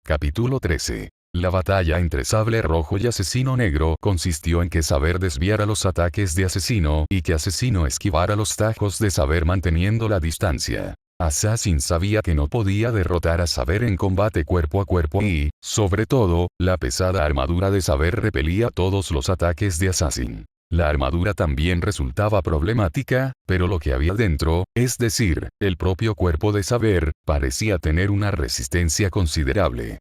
Capítulo 13. La batalla entre Sable Rojo y Asesino Negro consistió en que Saber desviara los ataques de Asesino y que Asesino esquivara los tajos de Saber manteniendo la distancia. Assassin sabía que no podía derrotar a Saber en combate cuerpo a cuerpo y, sobre todo, la pesada armadura de Saber repelía todos los ataques de Assassin. La armadura también resultaba problemática, pero lo que había dentro, es decir, el propio cuerpo de Saber, parecía tener una resistencia considerable.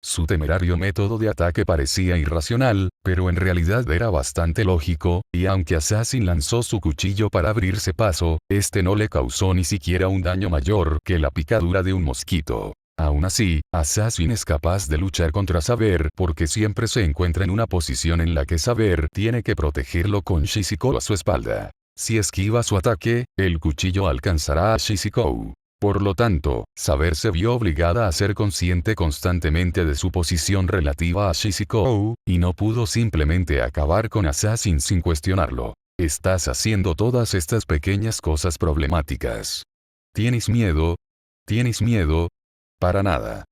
Su temerario método de ataque parecía irracional, pero en realidad era bastante lógico, y aunque Assassin lanzó su cuchillo para abrirse paso, este no le causó ni siquiera un daño mayor que la picadura de un mosquito. Aún así, Assassin es capaz de luchar contra Saber porque siempre se encuentra en una posición en la que Saber tiene que protegerlo con Shishiko a su espalda. Si esquiva su ataque, el cuchillo alcanzará a Shishiko. Por lo tanto, Saber se vio obligada a ser consciente constantemente de su posición relativa a Shishiko, y no pudo simplemente acabar con Assassin sin cuestionarlo. Estás haciendo todas estas pequeñas cosas problemáticas. ¿Tienes miedo? ¿Tienes miedo? Para nada.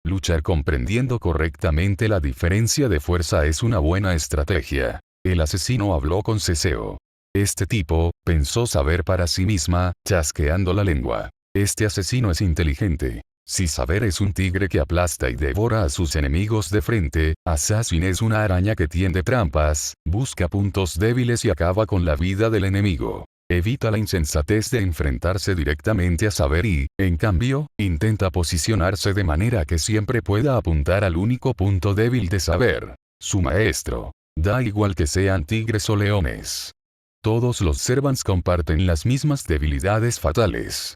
Luchar comprendiendo correctamente la diferencia de fuerza es una buena estrategia. El asesino habló con ceseo. Este tipo, pensó Saber para sí misma, chasqueando la lengua. Este asesino es inteligente. Si Saber es un tigre que aplasta y devora a sus enemigos de frente, Assassin es una araña que tiende trampas, busca puntos débiles y acaba con la vida del enemigo. Evita la insensatez de enfrentarse directamente a Saber y, en cambio, intenta posicionarse de manera que siempre pueda apuntar al único punto débil de Saber, su maestro. Da igual que sean tigres o leones. Todos los servants comparten las mismas debilidades fatales.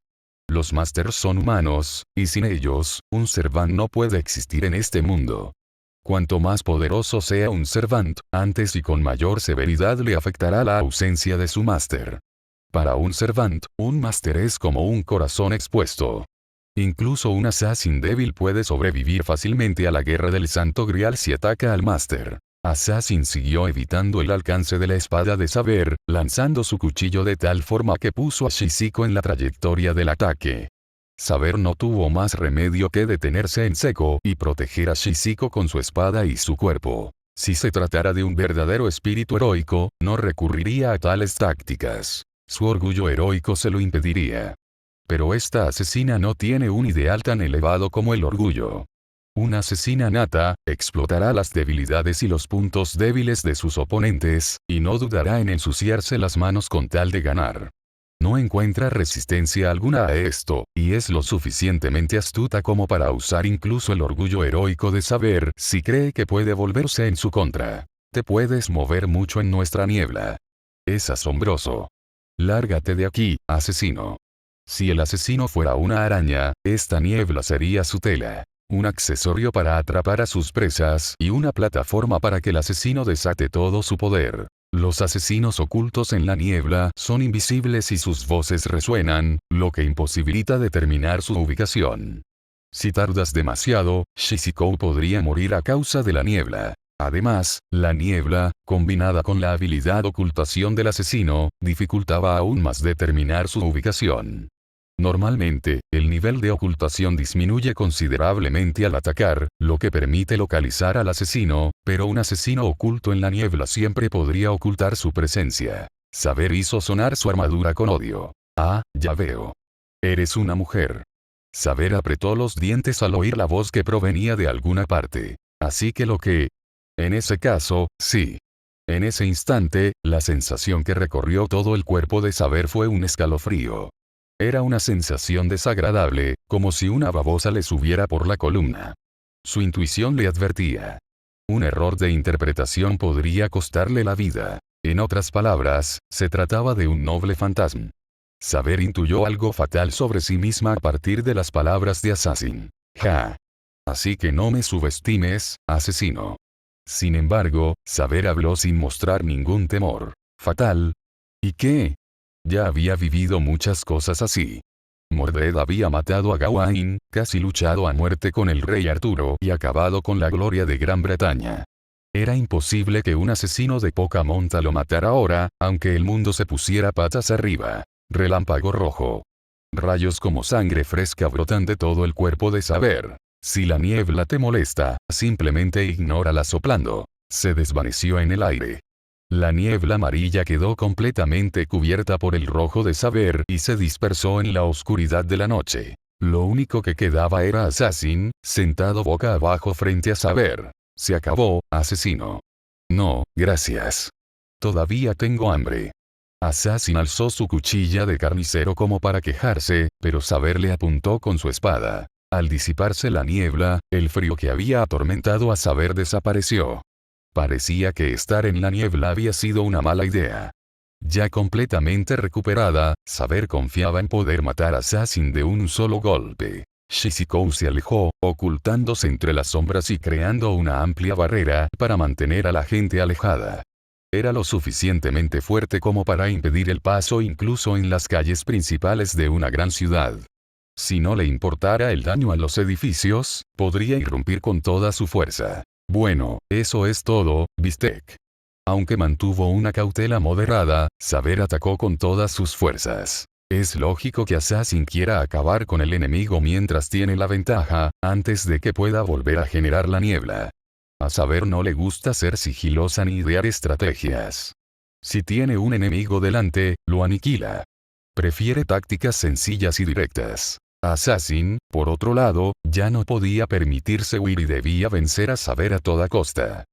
Los masters son humanos, y sin ellos, un servant no puede existir en este mundo. Cuanto más poderoso sea un servant, antes y con mayor severidad le afectará la ausencia de su máster. Para un servant, un máster es como un corazón expuesto. Incluso un assassin débil puede sobrevivir fácilmente a la guerra del Santo Grial si ataca al máster. Assassin siguió evitando el alcance de la espada de Saber, lanzando su cuchillo de tal forma que puso a Shishiko en la trayectoria del ataque. Saber no tuvo más remedio que detenerse en seco y proteger a Shishiko con su espada y su cuerpo. Si se tratara de un verdadero espíritu heroico, no recurriría a tales tácticas. Su orgullo heroico se lo impediría. Pero esta asesina no tiene un ideal tan elevado como el orgullo. Una asesina nata, explotará las debilidades y los puntos débiles de sus oponentes, y no dudará en ensuciarse las manos con tal de ganar. No encuentra resistencia alguna a esto, y es lo suficientemente astuta como para usar incluso el orgullo heroico de Saber si cree que puede volverse en su contra. Te puedes mover mucho en nuestra niebla. Es asombroso. Lárgate de aquí, asesino. Si el asesino fuera una araña, esta niebla sería su tela. Un accesorio para atrapar a sus presas y una plataforma para que el asesino desate todo su poder. Los asesinos ocultos en la niebla son invisibles y sus voces resuenan, lo que imposibilita determinar su ubicación. Si tardas demasiado, Shishiko podría morir a causa de la niebla. Además, la niebla, combinada con la habilidad ocultación del asesino, dificultaba aún más determinar su ubicación. Normalmente, el nivel de ocultación disminuye considerablemente al atacar, lo que permite localizar al asesino, pero un asesino oculto en la niebla siempre podría ocultar su presencia. Saber hizo sonar su armadura con odio. Ah, ya veo. Eres una mujer. Saber apretó los dientes al oír la voz que provenía de alguna parte. Así que lo que... En ese caso, sí. En ese instante, la sensación que recorrió todo el cuerpo de Saber fue un escalofrío. Era una sensación desagradable, como si una babosa le subiera por la columna. Su intuición le advertía. Un error de interpretación podría costarle la vida. En otras palabras, se trataba de un noble fantasma. Saber intuyó algo fatal sobre sí misma a partir de las palabras de Assassin. Ja. Así que no me subestimes, asesino. Sin embargo, Saber habló sin mostrar ningún temor. ¿Fatal? ¿Y qué? Ya había vivido muchas cosas así. Mordred había matado a Gawain, casi luchado a muerte con el rey Arturo y acabado con la gloria de Gran Bretaña. Era imposible que un asesino de poca monta lo matara ahora, aunque el mundo se pusiera patas arriba. Relámpago rojo. Rayos como sangre fresca brotan de todo el cuerpo de Saber. Si la niebla te molesta, simplemente ignórala soplando. Se desvaneció en el aire. La niebla amarilla quedó completamente cubierta por el rojo de saber y se dispersó en la oscuridad de la noche. Lo único que quedaba era Assassin, sentado boca abajo frente a saber. Se acabó, asesino. No, gracias. Todavía tengo hambre. Assassin alzó su cuchilla de carnicero como para quejarse, pero saber le apuntó con su espada. Al disiparse la niebla, el frío que había atormentado a saber desapareció. Parecía que estar en la niebla había sido una mala idea. Ya completamente recuperada, saber confiaba en poder matar a Assassin de un solo golpe. Shizukou se alejó, ocultándose entre las sombras y creando una amplia barrera para mantener a la gente alejada. Era lo suficientemente fuerte como para impedir el paso incluso en las calles principales de una gran ciudad. Si no le importara el daño a los edificios, podría irrumpir con toda su fuerza. Bueno, eso es todo, Bistec. Aunque mantuvo una cautela moderada, Saber atacó con todas sus fuerzas. Es lógico que Assassin quiera acabar con el enemigo mientras tiene la ventaja, antes de que pueda volver a generar la niebla. A Saber no le gusta ser sigilosa ni idear estrategias. Si tiene un enemigo delante, lo aniquila. Prefiere tácticas sencillas y directas. Assassin, por otro lado, ya no podía permitirse huir y debía vencer a Saber a toda costa.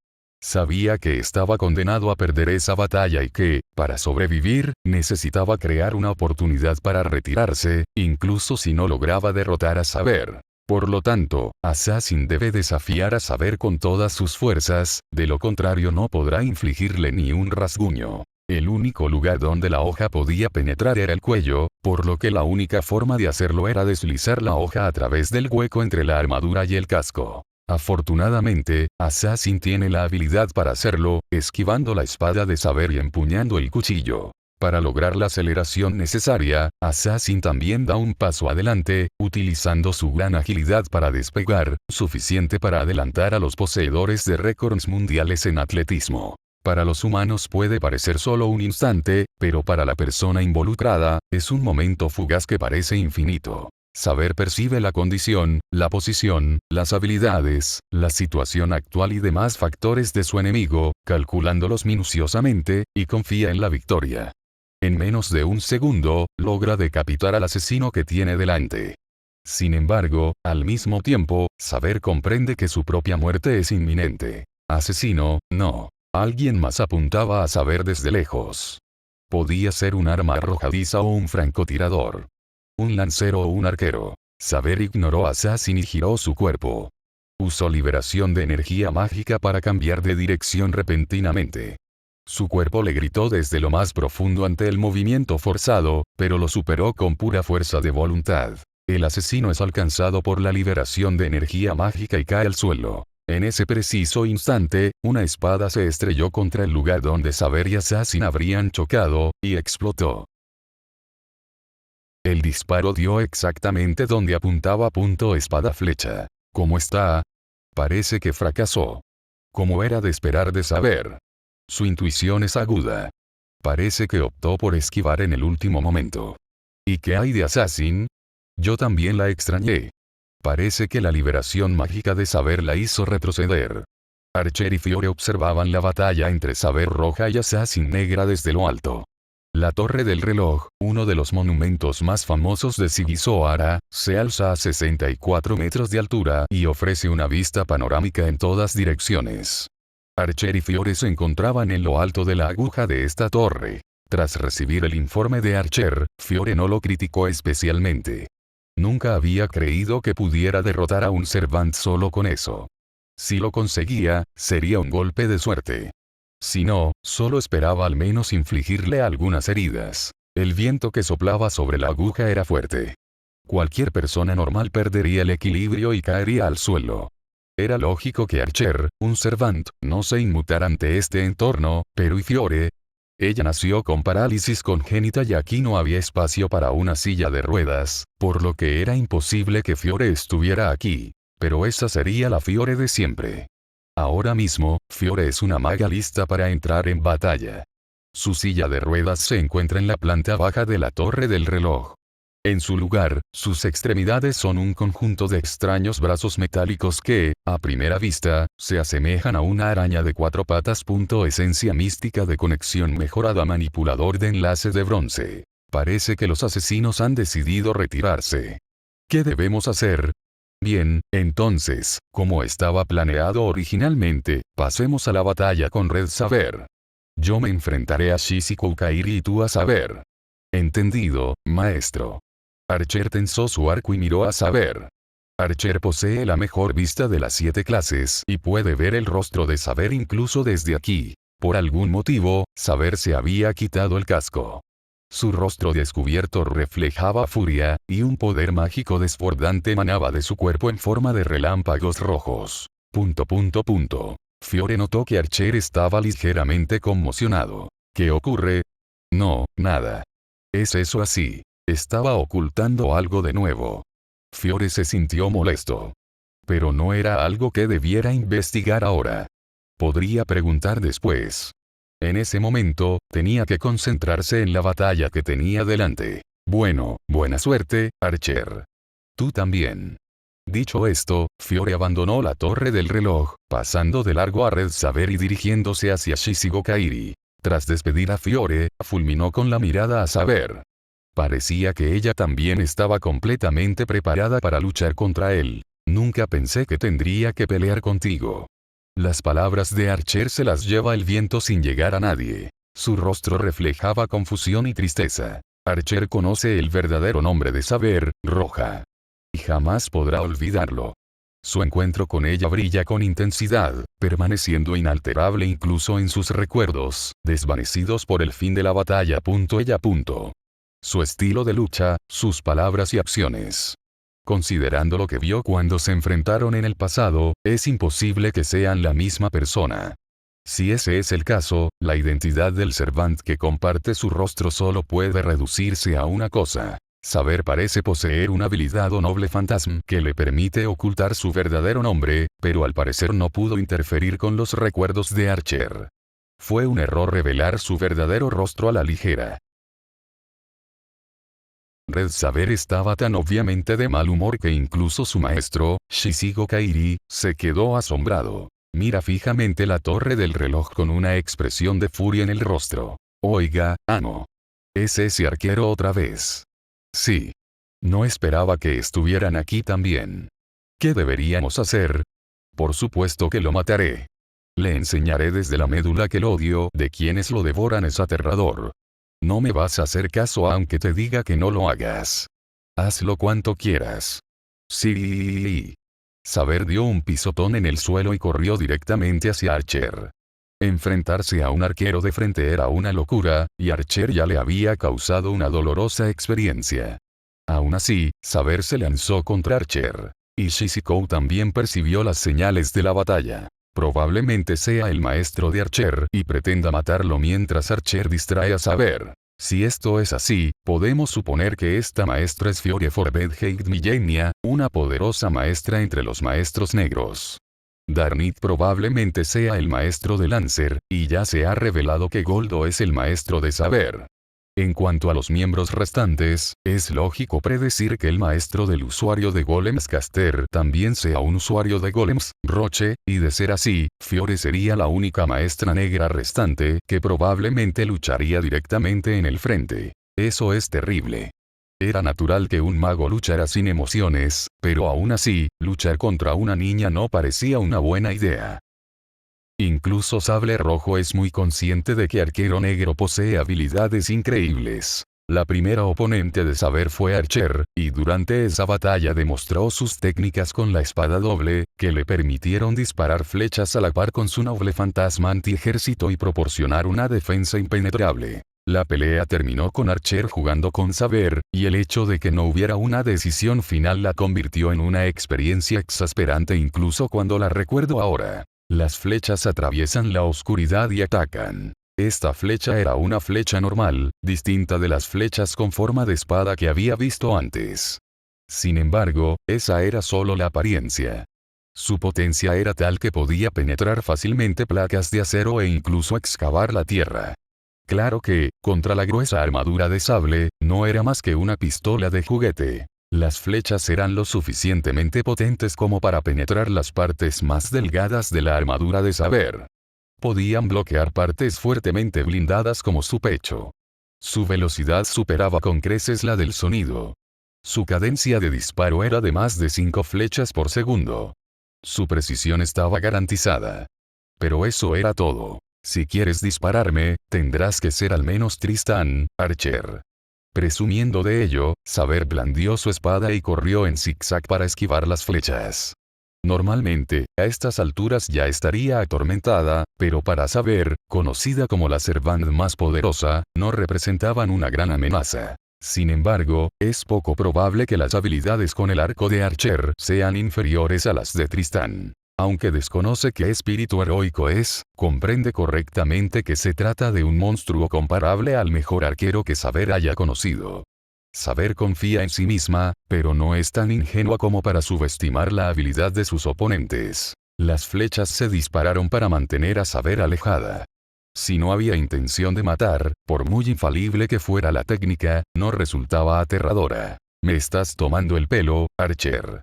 Sabía que estaba condenado a perder esa batalla y que, para sobrevivir, necesitaba crear una oportunidad para retirarse, incluso si no lograba derrotar a Saber. Por lo tanto, Assassin debe desafiar a Saber con todas sus fuerzas, de lo contrario no podrá infligirle ni un rasguño. El único lugar donde la hoja podía penetrar era el cuello, por lo que la única forma de hacerlo era deslizar la hoja a través del hueco entre la armadura y el casco. Afortunadamente, Assassin tiene la habilidad para hacerlo, esquivando la espada de Saber y empuñando el cuchillo. Para lograr la aceleración necesaria, Assassin también da un paso adelante, utilizando su gran agilidad para despegar, suficiente para adelantar a los poseedores de récords mundiales en atletismo. Para los humanos puede parecer solo un instante, pero para la persona involucrada, es un momento fugaz que parece infinito. Saber percibe la condición, la posición, las habilidades, la situación actual y demás factores de su enemigo, calculándolos minuciosamente, y confía en la victoria. En menos de un segundo, logra decapitar al asesino que tiene delante. Sin embargo, al mismo tiempo, Saber comprende que su propia muerte es inminente. Asesino, no. Alguien más apuntaba a Saber desde lejos. Podía ser un arma arrojadiza o un francotirador. Un lancero o un arquero. Saber ignoró a Assassin y giró su cuerpo. Usó liberación de energía mágica para cambiar de dirección repentinamente. Su cuerpo le gritó desde lo más profundo ante el movimiento forzado, pero lo superó con pura fuerza de voluntad. El asesino es alcanzado por la liberación de energía mágica y cae al suelo. En ese preciso instante, una espada se estrelló contra el lugar donde Saber y Assassin habrían chocado, y explotó. El disparo dio exactamente donde apuntaba. Espada flecha. ¿Cómo está? Parece que fracasó. Como era de esperar de Saber. Su intuición es aguda. Parece que optó por esquivar en el último momento. ¿Y qué hay de Assassin? Yo también la extrañé. Parece que la liberación mágica de Saber la hizo retroceder. Archer y Fiore observaban la batalla entre Saber Roja y Assassin Negra desde lo alto. La Torre del Reloj, uno de los monumentos más famosos de Shigizohara, se alza a 64 metros de altura y ofrece una vista panorámica en todas direcciones. Archer y Fiore se encontraban en lo alto de la aguja de esta torre. Tras recibir el informe de Archer, Fiore no lo criticó especialmente. Nunca había creído que pudiera derrotar a un Servant solo con eso. Si lo conseguía, sería un golpe de suerte. Si no, solo esperaba al menos infligirle algunas heridas. El viento que soplaba sobre la aguja era fuerte. Cualquier persona normal perdería el equilibrio y caería al suelo. Era lógico que Archer, un Servant, no se inmutara ante este entorno, pero ¿y Fiore? Ella nació con parálisis congénita y aquí no había espacio para una silla de ruedas, por lo que era imposible que Fiore estuviera aquí. Pero esa sería la Fiore de siempre. Ahora mismo, Fiore es una maga lista para entrar en batalla. Su silla de ruedas se encuentra en la planta baja de la Torre del Reloj. En su lugar, sus extremidades son un conjunto de extraños brazos metálicos que, a primera vista, se asemejan a una araña de 4 patas. Esencia mística de conexión mejorada. Manipulador de enlace de bronce. Parece que los asesinos han decidido retirarse. ¿Qué debemos hacer? Bien, entonces, como estaba planeado originalmente, pasemos a la batalla con Red Saber. Yo me enfrentaré a Shishiko Kairi y tú a Saber. Entendido, maestro. Archer tensó su arco y miró a Saber. Archer posee la mejor vista de las 7 clases y puede ver el rostro de Saber incluso desde aquí. Por algún motivo, Saber se había quitado el casco. Su rostro descubierto reflejaba furia, y un poder mágico desbordante emanaba de su cuerpo en forma de relámpagos rojos. Fiore notó que Archer estaba ligeramente conmocionado. ¿Qué ocurre? No, nada. ¿Es eso así? Estaba ocultando algo de nuevo. Fiore se sintió molesto. Pero no era algo que debiera investigar ahora. Podría preguntar después. En ese momento, tenía que concentrarse en la batalla que tenía delante. Bueno, buena suerte, Archer. Tú también. Dicho esto, Fiore abandonó la torre del reloj, pasando de largo a Red Saber y dirigiéndose hacia Shishiko Kairi. Tras despedir a Fiore, fulminó con la mirada a Saber. Parecía que ella también estaba completamente preparada para luchar contra él. Nunca pensé que tendría que pelear contigo. Las palabras de Archer se las lleva el viento sin llegar a nadie. Su rostro reflejaba confusión y tristeza. Archer conoce el verdadero nombre de Saber, Roja. Y jamás podrá olvidarlo. Su encuentro con ella brilla con intensidad, permaneciendo inalterable incluso en sus recuerdos, desvanecidos por el fin de la batalla. Ella. Su estilo de lucha, sus palabras y acciones. Considerando lo que vio cuando se enfrentaron en el pasado, es imposible que sean la misma persona. Si ese es el caso, la identidad del Servant que comparte su rostro solo puede reducirse a una cosa. Saber parece poseer una habilidad o noble fantasma que le permite ocultar su verdadero nombre, pero al parecer no pudo interferir con los recuerdos de Archer. Fue un error revelar su verdadero rostro a la ligera. Red Saber estaba tan obviamente de mal humor que incluso su maestro, Shishiko Kairi, se quedó asombrado. Mira fijamente la torre del reloj con una expresión de furia en el rostro. Oiga, amo. ¿Es ese arquero otra vez? Sí. No esperaba que estuvieran aquí también. ¿Qué deberíamos hacer? Por supuesto que lo mataré. Le enseñaré desde la médula que el odio de quienes lo devoran es aterrador. No me vas a hacer caso aunque te diga que no lo hagas. Hazlo cuanto quieras. Sí. Saber dio un pisotón en el suelo y corrió directamente hacia Archer. Enfrentarse a un arquero de frente era una locura, y Archer ya le había causado una dolorosa experiencia. Aún así, Saber se lanzó contra Archer. Y Shishiko también percibió las señales de la batalla. Probablemente sea el maestro de Archer y pretenda matarlo mientras Archer distrae a Saber. Si esto es así, podemos suponer que esta maestra es Fiore Forbedheit Millenia, una poderosa maestra entre los maestros negros. Darnit probablemente sea el maestro de Lancer, y ya se ha revelado que Goldo es el maestro de Saber. En cuanto a los miembros restantes, es lógico predecir que el maestro del usuario de Golems Caster también sea un usuario de Golems, Roche, y de ser así, Fiore sería la única maestra negra restante que probablemente lucharía directamente en el frente. Eso es terrible. Era natural que un mago luchara sin emociones, pero aún así, luchar contra una niña no parecía una buena idea. Incluso Sable Rojo es muy consciente de que Arquero Negro posee habilidades increíbles. La primera oponente de Saber fue Archer, y durante esa batalla demostró sus técnicas con la espada doble, que le permitieron disparar flechas a la par con su noble fantasma antiejército y proporcionar una defensa impenetrable. La pelea terminó con Archer jugando con Saber, y el hecho de que no hubiera una decisión final la convirtió en una experiencia exasperante incluso cuando la recuerdo ahora. Las flechas atraviesan la oscuridad y atacan. Esta flecha era una flecha normal, distinta de las flechas con forma de espada que había visto antes. Sin embargo, esa era solo la apariencia. Su potencia era tal que podía penetrar fácilmente placas de acero e incluso excavar la tierra. Claro que, contra la gruesa armadura de sable, no era más que una pistola de juguete. Las flechas eran lo suficientemente potentes como para penetrar las partes más delgadas de la armadura de saber. Podían bloquear partes fuertemente blindadas como su pecho. Su velocidad superaba con creces la del sonido. Su cadencia de disparo era de más de 5 flechas por segundo. Su precisión estaba garantizada. Pero eso era todo. Si quieres dispararme, tendrás que ser al menos Tristán, Archer. Presumiendo de ello, Saber blandió su espada y corrió en zigzag para esquivar las flechas. Normalmente, a estas alturas ya estaría atormentada, pero para Saber, conocida como la servant más poderosa, no representaban una gran amenaza. Sin embargo, es poco probable que las habilidades con el arco de Archer sean inferiores a las de Tristán. Aunque desconoce qué espíritu heroico es, comprende correctamente que se trata de un monstruo comparable al mejor arquero que Saber haya conocido. Saber confía en sí misma, pero no es tan ingenua como para subestimar la habilidad de sus oponentes. Las flechas se dispararon para mantener a Saber alejada. Si no había intención de matar, por muy infalible que fuera la técnica, no resultaba aterradora. Me estás tomando el pelo, Archer.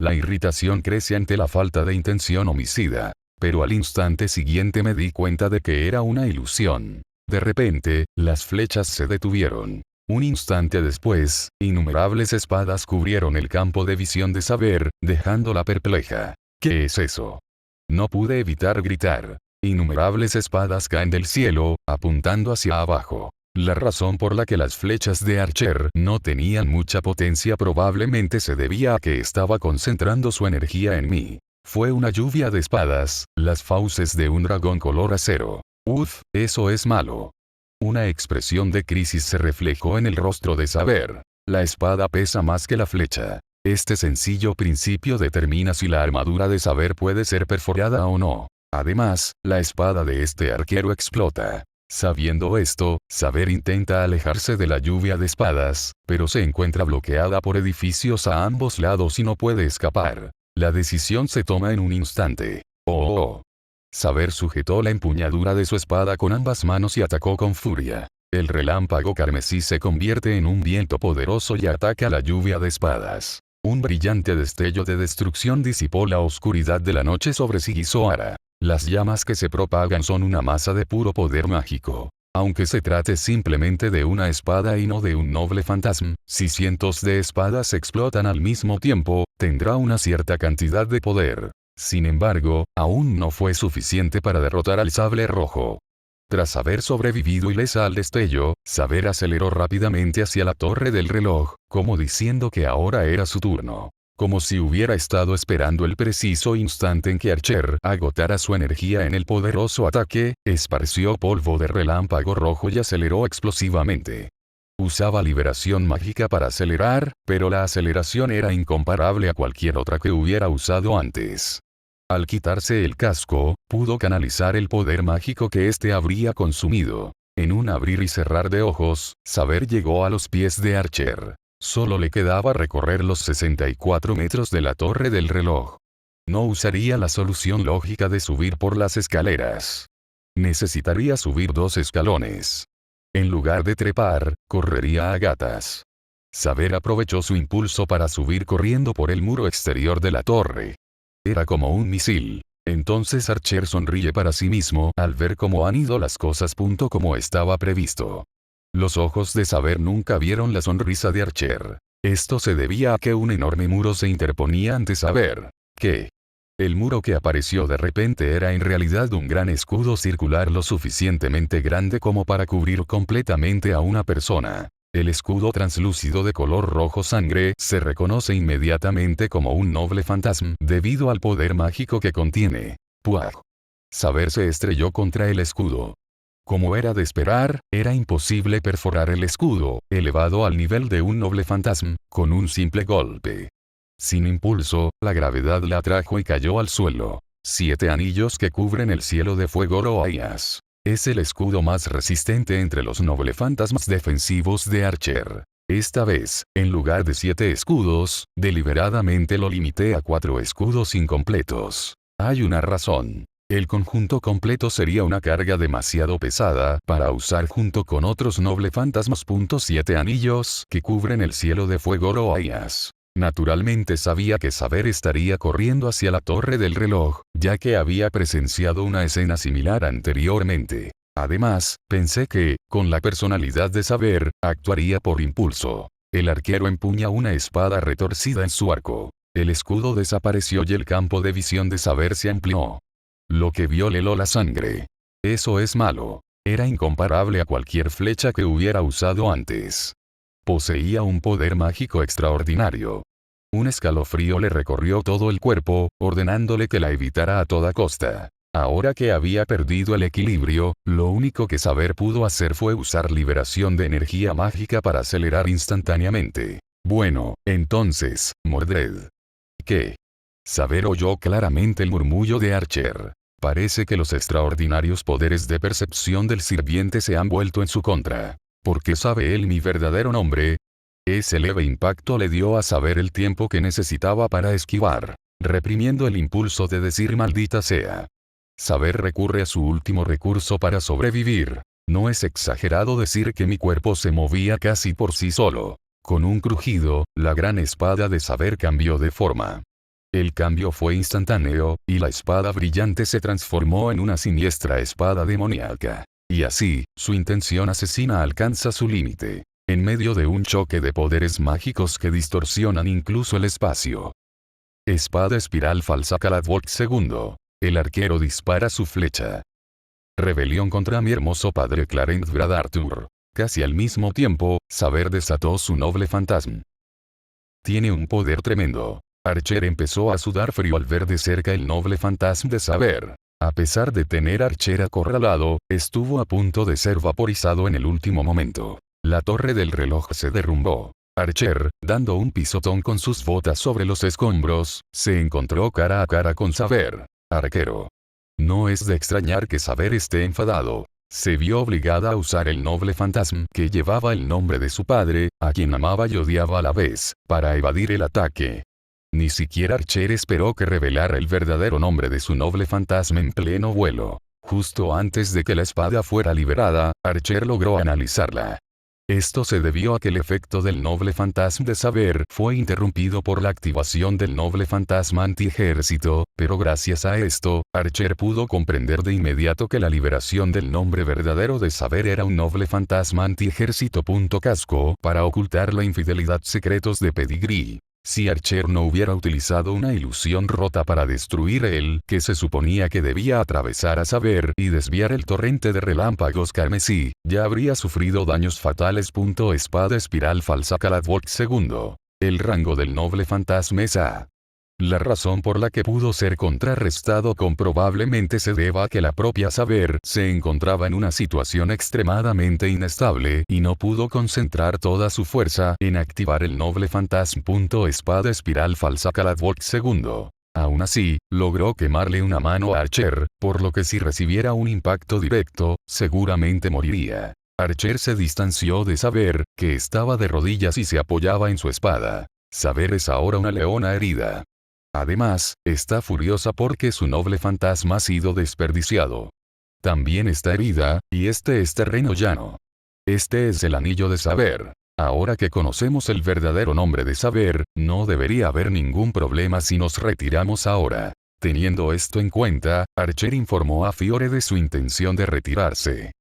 La irritación crece ante la falta de intención homicida. Pero al instante siguiente me di cuenta de que era una ilusión. De repente, las flechas se detuvieron. Un instante después, innumerables espadas cubrieron el campo de visión de Saber, dejándola perpleja. ¿Qué es eso? No pude evitar gritar. Innumerables espadas caen del cielo, apuntando hacia abajo. La razón por la que las flechas de Archer no tenían mucha potencia probablemente se debía a que estaba concentrando su energía en mí. Fue una lluvia de espadas, las fauces de un dragón color acero. Uf, eso es malo. Una expresión de crisis se reflejó en el rostro de Saber. La espada pesa más que la flecha. Este sencillo principio determina si la armadura de Saber puede ser perforada o no. Además, la espada de este arquero explota. Sabiendo esto, Saber intenta alejarse de la lluvia de espadas, pero se encuentra bloqueada por edificios a ambos lados y no puede escapar. La decisión se toma en un instante. ¡Oh! Saber sujetó la empuñadura de su espada con ambas manos y atacó con furia. El relámpago carmesí se convierte en un viento poderoso y ataca la lluvia de espadas. Un brillante destello de destrucción disipó la oscuridad de la noche sobre Sigisoara. Las llamas que se propagan son una masa de puro poder mágico. Aunque se trate simplemente de una espada y no de un noble fantasma, si cientos de espadas explotan al mismo tiempo, tendrá una cierta cantidad de poder. Sin embargo, aún no fue suficiente para derrotar al sable rojo. Tras haber sobrevivido ilesa al destello, Saber aceleró rápidamente hacia la torre del reloj, como diciendo que ahora era su turno. Como si hubiera estado esperando el preciso instante en que Archer agotara su energía en el poderoso ataque, esparció polvo de relámpago rojo y aceleró explosivamente. Usaba liberación mágica para acelerar, pero la aceleración era incomparable a cualquier otra que hubiera usado antes. Al quitarse el casco, pudo canalizar el poder mágico que éste habría consumido. En un abrir y cerrar de ojos, Saber llegó a los pies de Archer. Solo le quedaba recorrer los 64 metros de la torre del reloj. No usaría la solución lógica de subir por las escaleras. Necesitaría subir 2 escalones. En lugar de trepar, correría a gatas. Saber aprovechó su impulso para subir corriendo por el muro exterior de la torre. Era como un misil. Entonces Archer sonríe para sí mismo al ver cómo han ido las cosas. Como estaba previsto. Los ojos de Saber nunca vieron la sonrisa de Archer. Esto se debía a que un enorme muro se interponía ante Saber. ¿Qué? El muro que apareció de repente era en realidad un gran escudo circular lo suficientemente grande como para cubrir completamente a una persona. El escudo translúcido de color rojo sangre se reconoce inmediatamente como un noble fantasma debido al poder mágico que contiene. ¡Puaj! Saber se estrelló contra el escudo. Como era de esperar, era imposible perforar el escudo, elevado al nivel de un noble fantasma, con un simple golpe. Sin impulso, la gravedad la atrajo y cayó al suelo. 7 anillos que cubren el cielo de fuego Roaias. Es el escudo más resistente entre los noble fantasmas defensivos de Archer. Esta vez, en lugar de 7 escudos, deliberadamente lo limité a 4 escudos incompletos. Hay una razón. El conjunto completo sería una carga demasiado pesada para usar junto con otros noble fantasmas. 7 anillos que cubren el cielo de fuego Loaias. Naturalmente sabía que Saber estaría corriendo hacia la torre del reloj, ya que había presenciado una escena similar anteriormente. Además, pensé que, con la personalidad de Saber, actuaría por impulso. El arquero empuña una espada retorcida en su arco. El escudo desapareció y el campo de visión de Saber se amplió. Lo que vio le heló la sangre. Eso es malo. Era incomparable a cualquier flecha que hubiera usado antes. Poseía un poder mágico extraordinario. Un escalofrío le recorrió todo el cuerpo, ordenándole que la evitara a toda costa. Ahora que había perdido el equilibrio, lo único que Saber pudo hacer fue usar liberación de energía mágica para acelerar instantáneamente. Bueno, entonces, Mordred. ¿Qué? Saber oyó claramente el murmullo de Archer. Parece que los extraordinarios poderes de percepción del sirviente se han vuelto en su contra. ¿Por qué sabe él mi verdadero nombre? Ese leve impacto le dio a Saber el tiempo que necesitaba para esquivar, reprimiendo el impulso de decir maldita sea. Saber recurre a su último recurso para sobrevivir. No es exagerado decir que mi cuerpo se movía casi por sí solo. Con un crujido, la gran espada de Saber cambió de forma. El cambio fue instantáneo, y la espada brillante se transformó en una siniestra espada demoníaca. Y así, su intención asesina alcanza su límite. En medio de un choque de poderes mágicos que distorsionan incluso el espacio. Espada espiral falsa Caladwalk II. El arquero dispara su flecha. Rebelión contra mi hermoso padre Clarence Brad Arthur. Casi al mismo tiempo, Saber desató su noble fantasma. Tiene un poder tremendo. Archer empezó a sudar frío al ver de cerca el noble fantasma de Saber. A pesar de tener a Archer acorralado, estuvo a punto de ser vaporizado en el último momento. La torre del reloj se derrumbó. Archer, dando un pisotón con sus botas sobre los escombros, se encontró cara a cara con Saber. Arquero. No es de extrañar que Saber esté enfadado. Se vio obligada a usar el noble fantasma que llevaba el nombre de su padre, a quien amaba y odiaba a la vez, para evadir el ataque. Ni siquiera Archer esperó que revelara el verdadero nombre de su noble fantasma en pleno vuelo. Justo antes de que la espada fuera liberada, Archer logró analizarla. Esto se debió a que el efecto del noble fantasma de Saber fue interrumpido por la activación del noble fantasma antiejército, pero gracias a esto, Archer pudo comprender de inmediato que la liberación del nombre verdadero de Saber era un noble fantasma antiejército. Casco para ocultar la infidelidad secretos de Pedigree. Si Archer no hubiera utilizado una ilusión rota para destruir el que se suponía que debía atravesar a Saber y desviar el torrente de relámpagos carmesí, ya habría sufrido daños fatales. Espada espiral falsa Caladwalk II. El rango del noble fantasma es A. La razón por la que pudo ser contrarrestado probablemente se deba a que la propia Saber se encontraba en una situación extremadamente inestable y no pudo concentrar toda su fuerza en activar el noble fantasma. Espada espiral falsa Caladwalk II. Aún así, logró quemarle una mano a Archer, por lo que si recibiera un impacto directo, seguramente moriría. Archer se distanció de Saber, que estaba de rodillas y se apoyaba en su espada. Saber es ahora una leona herida. Además, está furiosa porque su noble fantasma ha sido desperdiciado. También está herida, y este es terreno llano. Este es el anillo de Saber. Ahora que conocemos el verdadero nombre de Saber, no debería haber ningún problema si nos retiramos ahora. Teniendo esto en cuenta, Archer informó a Fiore de su intención de retirarse.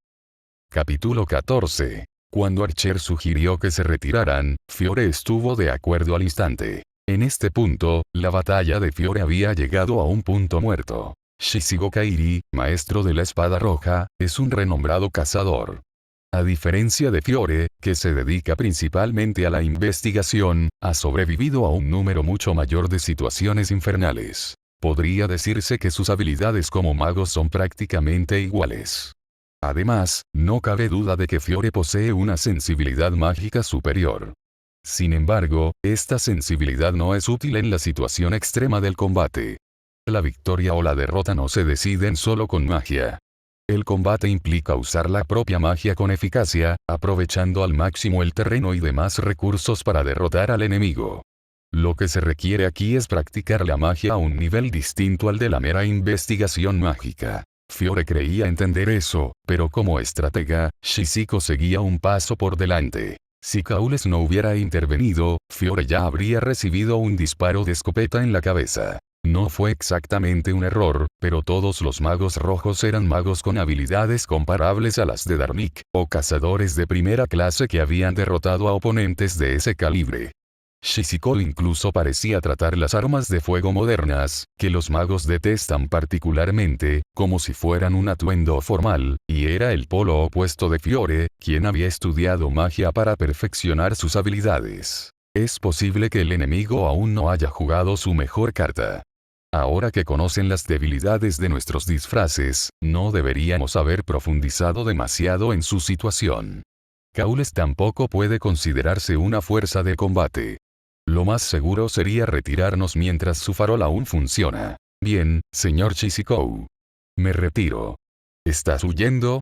Capítulo 14. Cuando Archer sugirió que se retiraran, Fiore estuvo de acuerdo al instante. En este punto, la batalla de Fiore había llegado a un punto muerto. Shishigo Kairi, maestro de la espada roja, es un renombrado cazador. A diferencia de Fiore, que se dedica principalmente a la investigación, ha sobrevivido a un número mucho mayor de situaciones infernales. Podría decirse que sus habilidades como mago son prácticamente iguales. Además, no cabe duda de que Fiore posee una sensibilidad mágica superior. Sin embargo, esta sensibilidad no es útil en la situación extrema del combate. La victoria o la derrota no se deciden solo con magia. El combate implica usar la propia magia con eficacia, aprovechando al máximo el terreno y demás recursos para derrotar al enemigo. Lo que se requiere aquí es practicar la magia a un nivel distinto al de la mera investigación mágica. Fiore creía entender eso, pero como estratega, Shishiko seguía un paso por delante. Si Caules no hubiera intervenido, Fiore ya habría recibido un disparo de escopeta en la cabeza. No fue exactamente un error, pero todos los magos rojos eran magos con habilidades comparables a las de Darnik, o cazadores de primera clase que habían derrotado a oponentes de ese calibre. Shishiko incluso parecía tratar las armas de fuego modernas, que los magos detestan particularmente, como si fueran un atuendo formal, y era el polo opuesto de Fiore, quien había estudiado magia para perfeccionar sus habilidades. Es posible que el enemigo aún no haya jugado su mejor carta. Ahora que conocen las debilidades de nuestros disfraces, no deberíamos haber profundizado demasiado en su situación. Caules tampoco puede considerarse una fuerza de combate. Lo más seguro sería retirarnos mientras su farol aún funciona. Bien, señor Shishiko. Me retiro. ¿Estás huyendo?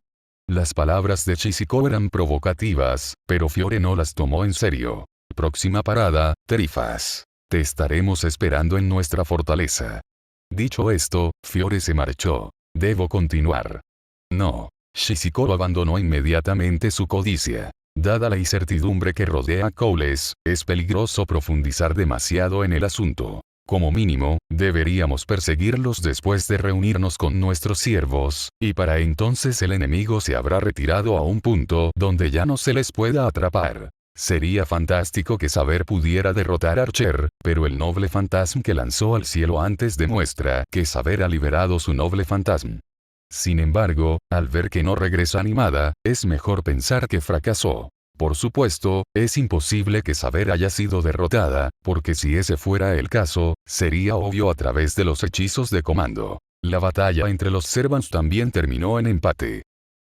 Las palabras de Shishiko eran provocativas, pero Fiore no las tomó en serio. Próxima parada, Terifas. Te estaremos esperando en nuestra fortaleza. Dicho esto, Fiore se marchó. Debo continuar. No. Shishiko abandonó inmediatamente su codicia. Dada la incertidumbre que rodea a Caules, es peligroso profundizar demasiado en el asunto. Como mínimo, deberíamos perseguirlos después de reunirnos con nuestros siervos, y para entonces el enemigo se habrá retirado a un punto donde ya no se les pueda atrapar. Sería fantástico que Saber pudiera derrotar a Archer, pero el noble fantasma que lanzó al cielo antes demuestra que Saber ha liberado su noble fantasma. Sin embargo, al ver que no regresa animada, es mejor pensar que fracasó. Por supuesto, es imposible que Saber haya sido derrotada, porque si ese fuera el caso, sería obvio a través de los hechizos de comando. La batalla entre los Servants también terminó en empate.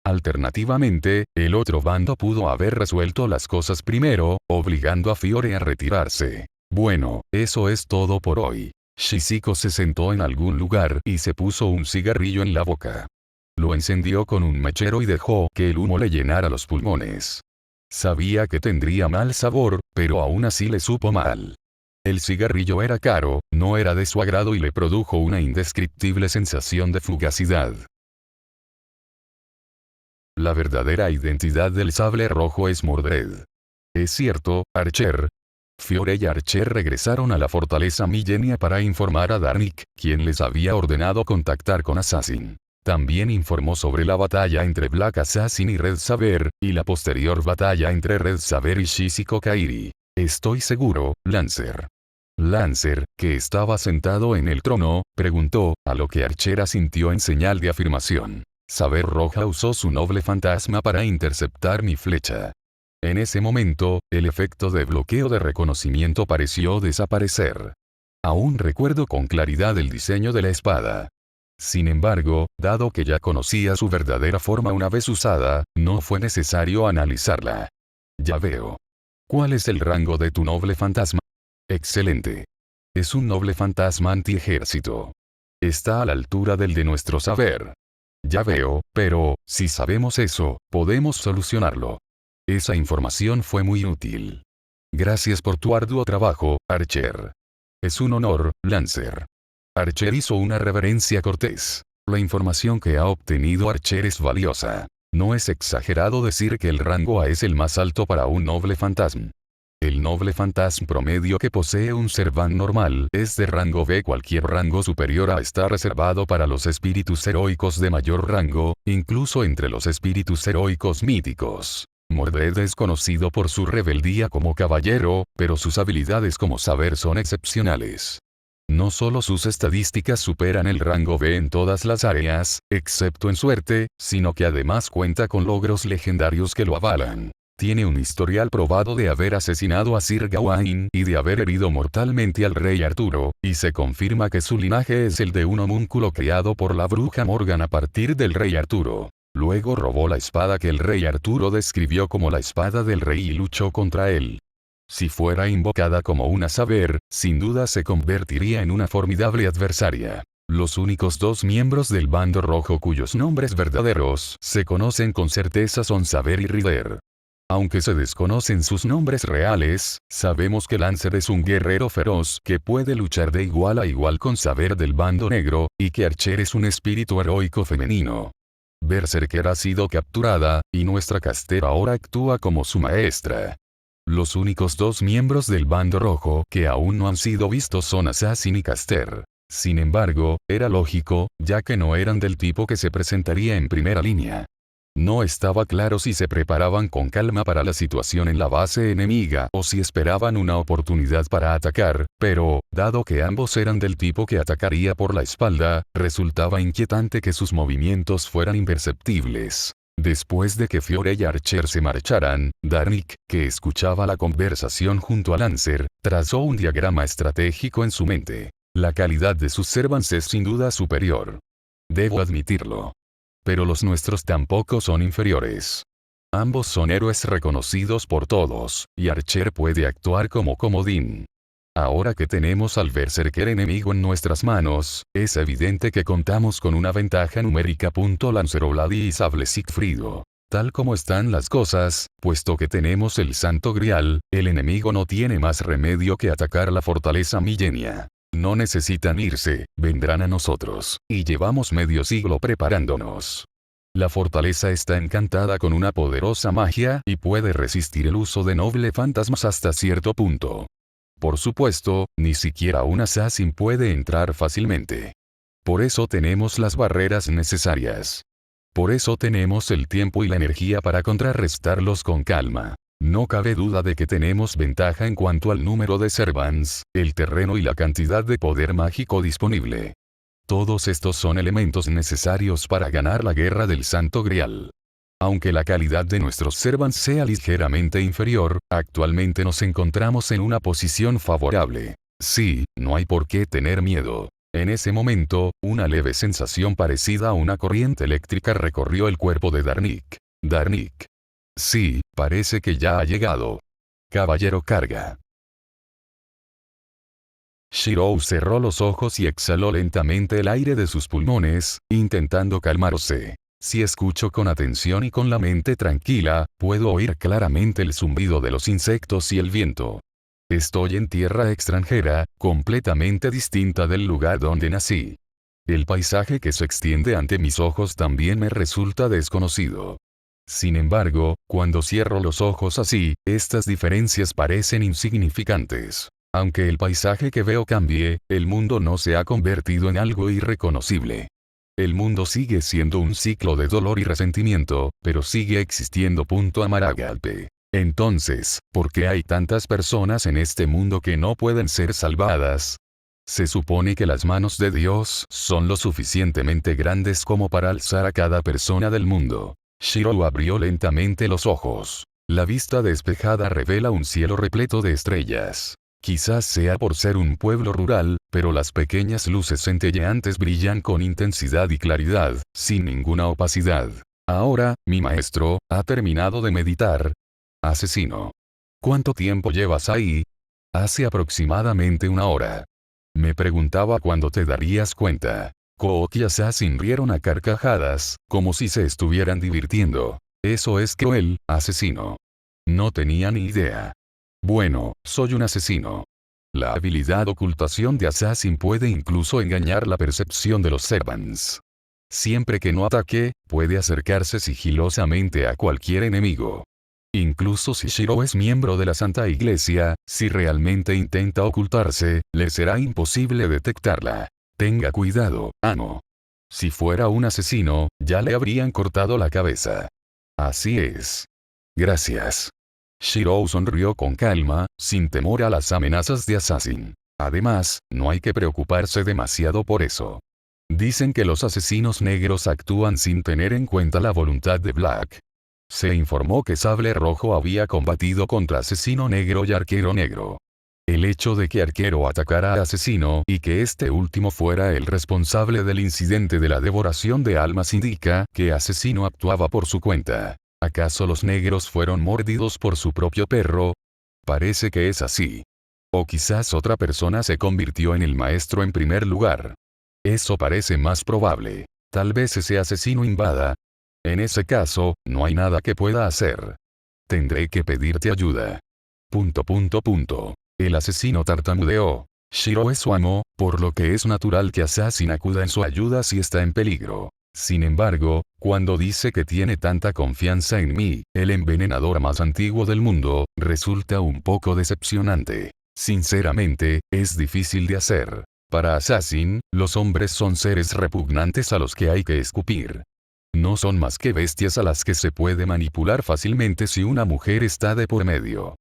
Alternativamente, el otro bando pudo haber resuelto las cosas primero, obligando a Fiore a retirarse. Bueno, eso es todo por hoy. Shishiko se sentó en algún lugar y se puso un cigarrillo en la boca. Lo encendió con un mechero y dejó que el humo le llenara los pulmones. Sabía que tendría mal sabor, pero aún así le supo mal. El cigarrillo era caro, no era de su agrado y le produjo una indescriptible sensación de fugacidad. La verdadera identidad del sable rojo es Mordred. Es cierto, Archer. Fiore y Archer regresaron a la fortaleza Millenia para informar a Darnik, quien les había ordenado contactar con Assassin. También informó sobre la batalla entre Black Assassin y Red Saber, y la posterior batalla entre Red Saber y Shishiko Kairi. Estoy seguro, Lancer. Lancer, que estaba sentado en el trono, preguntó, a lo que Archer asintió en señal de afirmación. Saber Roja usó su noble fantasma para interceptar mi flecha. En ese momento, el efecto de bloqueo de reconocimiento pareció desaparecer. Aún recuerdo con claridad el diseño de la espada. Sin embargo, dado que ya conocía su verdadera forma una vez usada, no fue necesario analizarla. Ya veo. ¿Cuál es el rango de tu noble fantasma? Excelente. Es un noble fantasma anti-ejército. Está a la altura del de nuestro saber. Ya veo, pero, si sabemos eso, podemos solucionarlo. Esa información fue muy útil. Gracias por tu arduo trabajo, Archer. Es un honor, Lancer. Archer hizo una reverencia cortés. La información que ha obtenido Archer es valiosa. No es exagerado decir que el rango A es el más alto para un noble fantasma. El noble fantasma promedio que posee un Servant normal es de rango B. Cualquier rango superior a está reservado para los espíritus heroicos de mayor rango, incluso entre los espíritus heroicos míticos. Mordred es conocido por su rebeldía como caballero, pero sus habilidades como saber son excepcionales. No solo sus estadísticas superan el rango B en todas las áreas, excepto en suerte, sino que además cuenta con logros legendarios que lo avalan. Tiene un historial probado de haber asesinado a Sir Gawain y de haber herido mortalmente al rey Arturo, y se confirma que su linaje es el de un homúnculo criado por la bruja Morgan a partir del rey Arturo. Luego robó la espada que el rey Arturo describió como la espada del rey y luchó contra él. Si fuera invocada como una saber, sin duda se convertiría en una formidable adversaria. Los únicos dos miembros del bando rojo cuyos nombres verdaderos se conocen con certeza son Saber y Rider. Aunque se desconocen sus nombres reales, sabemos que Lancer es un guerrero feroz que puede luchar de igual a igual con Saber del bando negro, y que Archer es un espíritu heroico femenino. Berserker ha sido capturada, y nuestra Caster ahora actúa como su maestra. Los únicos dos miembros del bando rojo que aún no han sido vistos son Assassin y Caster. Sin embargo, era lógico, ya que no eran del tipo que se presentaría en primera línea. No estaba claro si se preparaban con calma para la situación en la base enemiga o si esperaban una oportunidad para atacar, pero, dado que ambos eran del tipo que atacaría por la espalda, resultaba inquietante que sus movimientos fueran imperceptibles. Después de que Fiore y Archer se marcharan, Darnik, que escuchaba la conversación junto a Lancer, trazó un diagrama estratégico en su mente. La calidad de sus servants es sin duda superior. Debo admitirlo. Pero los nuestros tampoco son inferiores. Ambos son héroes reconocidos por todos, y Archer puede actuar como comodín. Ahora que tenemos al berserker enemigo en nuestras manos, es evidente que contamos con una ventaja numérica. Lancerobladi y Sable Sigfrido. Tal como están las cosas, puesto que tenemos el Santo Grial, el enemigo no tiene más remedio que atacar la fortaleza Millenia. No necesitan irse, vendrán a nosotros, y llevamos medio siglo preparándonos. La fortaleza está encantada con una poderosa magia y puede resistir el uso de noble fantasmas hasta cierto punto. Por supuesto, ni siquiera un assassin puede entrar fácilmente. Por eso tenemos las barreras necesarias. Por eso tenemos el tiempo y la energía para contrarrestarlos con calma. No cabe duda de que tenemos ventaja en cuanto al número de servants, el terreno y la cantidad de poder mágico disponible. Todos estos son elementos necesarios para ganar la guerra del Santo Grial. Aunque la calidad de nuestros servants sea ligeramente inferior, actualmente nos encontramos en una posición favorable. Sí, no hay por qué tener miedo. En ese momento, una leve sensación parecida a una corriente eléctrica recorrió el cuerpo de Darnik. Darnik. Sí, parece que ya ha llegado. Caballero, carga. Shirou cerró los ojos y exhaló lentamente el aire de sus pulmones, intentando calmarse. Si escucho con atención y con la mente tranquila, puedo oír claramente el zumbido de los insectos y el viento. Estoy en tierra extranjera, completamente distinta del lugar donde nací. El paisaje que se extiende ante mis ojos también me resulta desconocido. Sin embargo, cuando cierro los ojos así, estas diferencias parecen insignificantes. Aunque el paisaje que veo cambie, el mundo no se ha convertido en algo irreconocible. El mundo sigue siendo un ciclo de dolor y resentimiento, pero sigue existiendo. Amaragalte. Entonces, ¿por qué hay tantas personas en este mundo que no pueden ser salvadas? Se supone que las manos de Dios son lo suficientemente grandes como para alzar a cada persona del mundo. Shirou abrió lentamente los ojos. La vista despejada revela un cielo repleto de estrellas. Quizás sea por ser un pueblo rural, pero las pequeñas luces centelleantes brillan con intensidad y claridad, sin ninguna opacidad. Ahora, mi maestro, ha terminado de meditar. Asesino. ¿Cuánto tiempo llevas ahí? Hace aproximadamente una hora. Me preguntaba cuándo te darías cuenta. Kook y Assassin rieron a carcajadas, como si se estuvieran divirtiendo. Eso es cruel, asesino. No tenía ni idea. Bueno, soy un asesino. La habilidad ocultación de Assassin puede incluso engañar la percepción de los servants. Siempre que no ataque, puede acercarse sigilosamente a cualquier enemigo. Incluso si Shirou es miembro de la Santa Iglesia, si realmente intenta ocultarse, le será imposible detectarla. Tenga cuidado, amo. Si fuera un asesino, ya le habrían cortado la cabeza. Así es. Gracias. Shirou sonrió con calma, sin temor a las amenazas de Assassin. Además, no hay que preocuparse demasiado por eso. Dicen que los asesinos negros actúan sin tener en cuenta la voluntad de Black. Se informó que Sable Rojo había combatido contra Asesino Negro y Arquero Negro. El hecho de que Arquero atacara a Asesino y que este último fuera el responsable del incidente de la devoración de almas indica que Asesino actuaba por su cuenta. ¿Acaso los negros fueron mordidos por su propio perro? Parece que es así. O quizás otra persona se convirtió en el maestro en primer lugar. Eso parece más probable. Tal vez ese asesino invada. En ese caso, no hay nada que pueda hacer. Tendré que pedirte ayuda. El asesino tartamudeó. Shiro es su amo, por lo que es natural que Assassin acuda en su ayuda si está en peligro. Sin embargo, cuando dice que tiene tanta confianza en mí, el envenenador más antiguo del mundo, resulta un poco decepcionante. Sinceramente, es difícil de hacer. Para Assassin, los hombres son seres repugnantes a los que hay que escupir. No son más que bestias a las que se puede manipular fácilmente si una mujer está de por medio.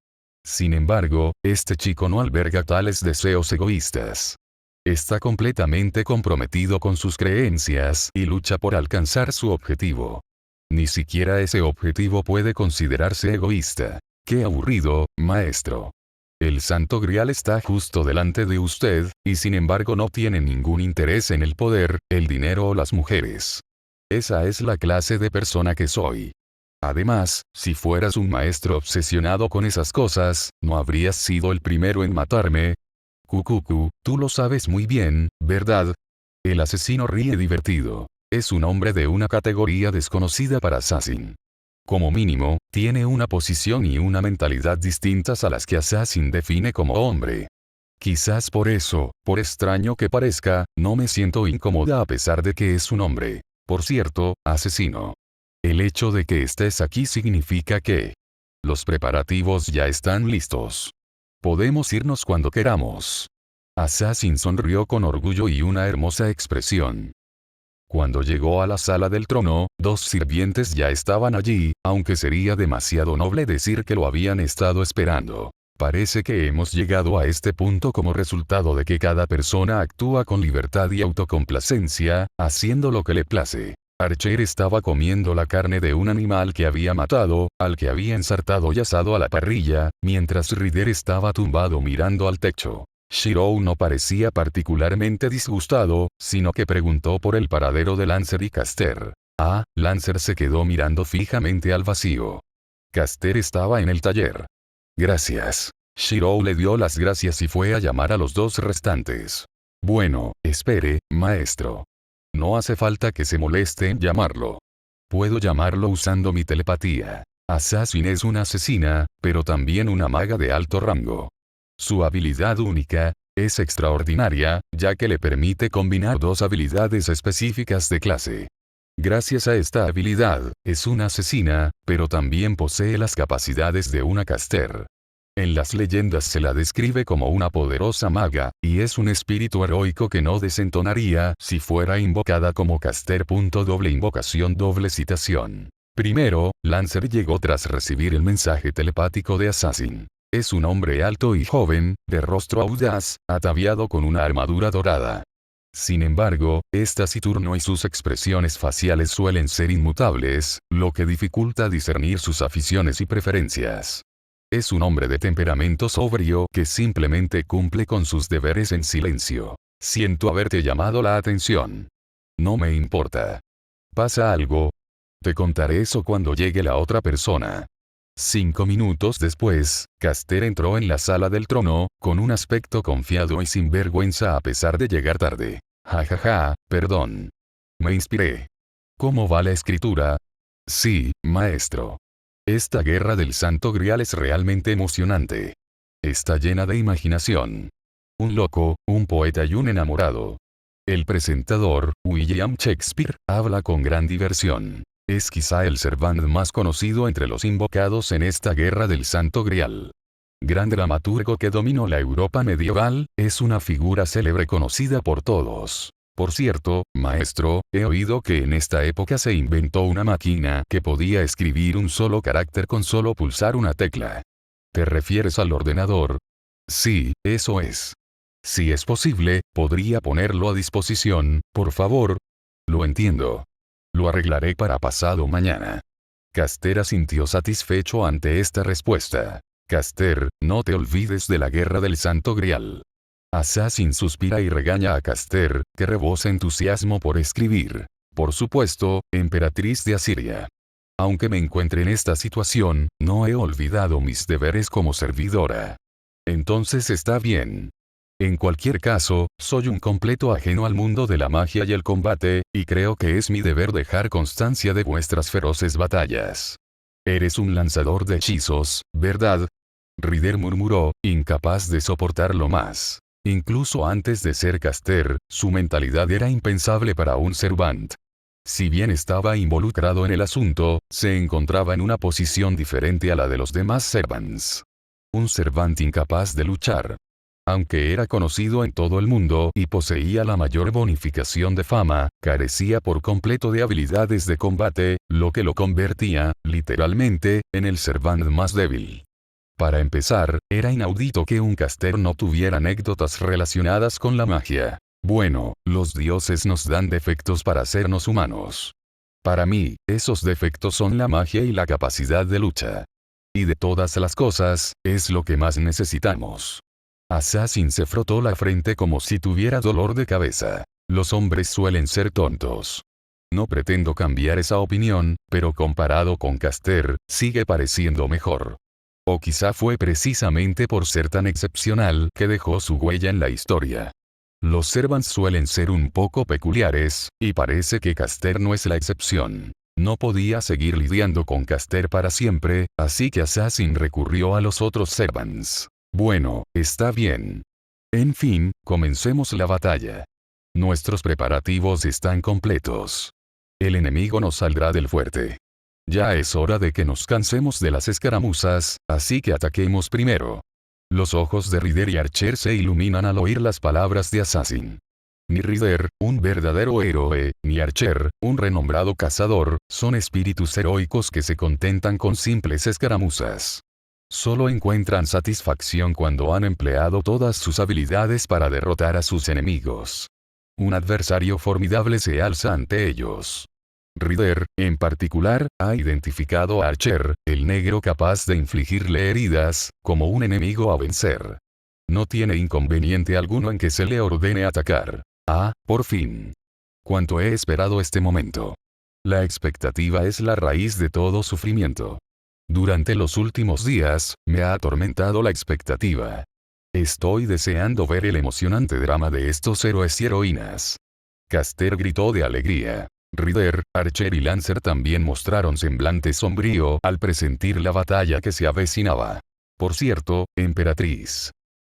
Sin embargo, este chico no alberga tales deseos egoístas. Está completamente comprometido con sus creencias y lucha por alcanzar su objetivo. Ni siquiera ese objetivo puede considerarse egoísta. ¡Qué aburrido, maestro! El Santo Grial está justo delante de usted, y sin embargo no tiene ningún interés en el poder, el dinero o las mujeres. Esa es la clase de persona que soy. Además, si fueras un maestro obsesionado con esas cosas, no habrías sido el primero en matarme. Kukuku, tú lo sabes muy bien, ¿verdad? El asesino ríe divertido. Es un hombre de una categoría desconocida para Assassin. Como mínimo, tiene una posición y una mentalidad distintas a las que Assassin define como hombre. Quizás por eso, por extraño que parezca, no me siento incómoda a pesar de que es un hombre. Por cierto, asesino. El hecho de que estés aquí significa que los preparativos ya están listos. Podemos irnos cuando queramos. Assassin sonrió con orgullo y una hermosa expresión. Cuando llegó a la sala del trono, 2 sirvientes ya estaban allí, aunque sería demasiado noble decir que lo habían estado esperando. Parece que hemos llegado a este punto como resultado de que cada persona actúa con libertad y autocomplacencia, haciendo lo que le place. Archer estaba comiendo la carne de un animal que había matado, al que había ensartado y asado a la parrilla, mientras Ryder estaba tumbado mirando al techo. Shiro no parecía particularmente disgustado, sino que preguntó por el paradero de Lancer y Caster. Lancer se quedó mirando fijamente al vacío. Caster estaba en el taller. Gracias. Shiro le dio las gracias y fue a llamar a los 2 restantes. Bueno, espere, maestro. No hace falta que se moleste en llamarlo. Puedo llamarlo usando mi telepatía. Assassin es una asesina, pero también una maga de alto rango. Su habilidad única es extraordinaria, ya que le permite combinar 2 habilidades específicas de clase. Gracias a esta habilidad, es una asesina, pero también posee las capacidades de una caster. En las leyendas se la describe como una poderosa maga, y es un espíritu heroico que no desentonaría si fuera invocada como caster. Invocación citación. Primero, Lancer llegó tras recibir el mensaje telepático de Assassin. Es un hombre alto y joven, de rostro audaz, ataviado con una armadura dorada. Sin embargo, esta Saturno y sus expresiones faciales suelen ser inmutables, lo que dificulta discernir sus aficiones y preferencias. Es un hombre de temperamento sobrio que simplemente cumple con sus deberes en silencio. Siento haberte llamado la atención. No me importa. ¿Pasa algo? Te contaré eso cuando llegue la otra persona. 5 minutos después, Caster entró en la sala del trono, con un aspecto confiado y sin vergüenza a pesar de llegar tarde. Jajaja, perdón. Me inspiré. ¿Cómo va la escritura? Sí, maestro. Esta guerra del Santo Grial es realmente emocionante. Está llena de imaginación. Un loco, un poeta y un enamorado. El presentador, William Shakespeare, habla con gran diversión. Es quizá el Cervantes más conocido entre los invocados en esta guerra del Santo Grial. Gran dramaturgo que dominó la Europa medieval, es una figura célebre conocida por todos. Por cierto, maestro, he oído que en esta época se inventó una máquina que podía escribir un solo carácter con solo pulsar una tecla. ¿Te refieres al ordenador? Sí, eso es. Si es posible, ¿podría ponerlo a disposición, por favor? Lo entiendo. Lo arreglaré para pasado mañana. Caster asintió satisfecho ante esta respuesta. Caster, no te olvides de la guerra del Santo Grial. Assassin suspira y regaña a Caster, que rebosa entusiasmo por escribir. Por supuesto, emperatriz de Asiria. Aunque me encuentre en esta situación, no he olvidado mis deberes como servidora. Entonces está bien. En cualquier caso, soy un completo ajeno al mundo de la magia y el combate, y creo que es mi deber dejar constancia de vuestras feroces batallas. Eres un lanzador de hechizos, ¿verdad? Ryder murmuró, incapaz de soportarlo más. Incluso antes de ser caster, su mentalidad era impensable para un Servant. Si bien estaba involucrado en el asunto, se encontraba en una posición diferente a la de los demás Servants. Un Servant incapaz de luchar. Aunque era conocido en todo el mundo y poseía la mayor bonificación de fama, carecía por completo de habilidades de combate, lo que lo convertía, literalmente, en el Servant más débil. Para empezar, era inaudito que un caster no tuviera anécdotas relacionadas con la magia. Bueno, los dioses nos dan defectos para hacernos humanos. Para mí, esos defectos son la magia y la capacidad de lucha. Y de todas las cosas, es lo que más necesitamos. Assassin se frotó la frente como si tuviera dolor de cabeza. Los hombres suelen ser tontos. No pretendo cambiar esa opinión, pero comparado con Caster, sigue pareciendo mejor. O quizá fue precisamente por ser tan excepcional que dejó su huella en la historia. Los Servants suelen ser un poco peculiares, y parece que Caster no es la excepción. No podía seguir lidiando con Caster para siempre, así que Assassin recurrió a los otros Servants. Bueno, está bien. En fin, comencemos la batalla. Nuestros preparativos están completos. El enemigo nos saldrá del fuerte. Ya es hora de que nos cansemos de las escaramuzas, así que ataquemos primero. Los ojos de Ryder y Archer se iluminan al oír las palabras de Assassin. Ni Ryder, un verdadero héroe, ni Archer, un renombrado cazador, son espíritus heroicos que se contentan con simples escaramuzas. Solo encuentran satisfacción cuando han empleado todas sus habilidades para derrotar a sus enemigos. Un adversario formidable se alza ante ellos. Ryder, en particular, ha identificado a Archer, el negro capaz de infligirle heridas, como un enemigo a vencer. No tiene inconveniente alguno en que se le ordene atacar. Ah, por fin. Cuánto he esperado este momento. La expectativa es la raíz de todo sufrimiento. Durante los últimos días, me ha atormentado la expectativa. Estoy deseando ver el emocionante drama de estos héroes y heroínas. Caster gritó de alegría. Ryder, Archer y Lancer también mostraron semblante sombrío al presentir la batalla que se avecinaba. Por cierto, Emperatriz.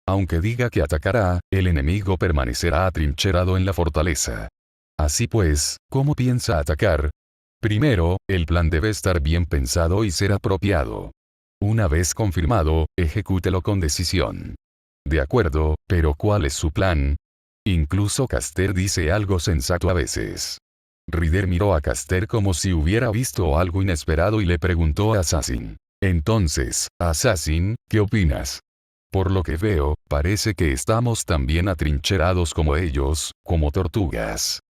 Aunque diga que atacará, el enemigo permanecerá atrincherado en la fortaleza. Así pues, ¿cómo piensa atacar? Primero, el plan debe estar bien pensado y ser apropiado. Una vez confirmado, ejecútelo con decisión. De acuerdo, pero ¿cuál es su plan? Incluso Caster dice algo sensato a veces. Ryder miró a Caster como si hubiera visto algo inesperado y le preguntó a Assassin. Entonces, Assassin, ¿qué opinas? Por lo que veo, parece que estamos tan bien atrincherados como ellos, como tortugas.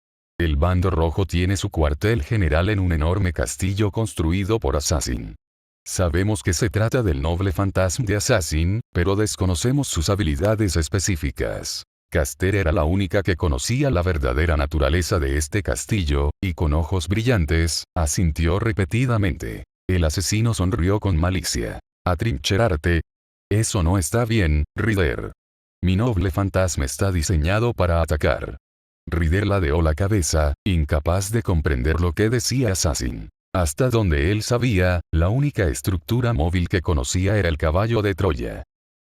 El bando rojo tiene su cuartel general en un enorme castillo construido por Assassin. Sabemos que se trata del noble fantasma de Assassin, pero desconocemos sus habilidades específicas. Caster era la única que conocía la verdadera naturaleza de este castillo, y con ojos brillantes, asintió repetidamente. El asesino sonrió con malicia. Atrincherarte. Eso no está bien, Ryder. Mi noble fantasma está diseñado para atacar. Ryder ladeó la cabeza, incapaz de comprender lo que decía Assassin. Hasta donde él sabía, la única estructura móvil que conocía era el caballo de Troya.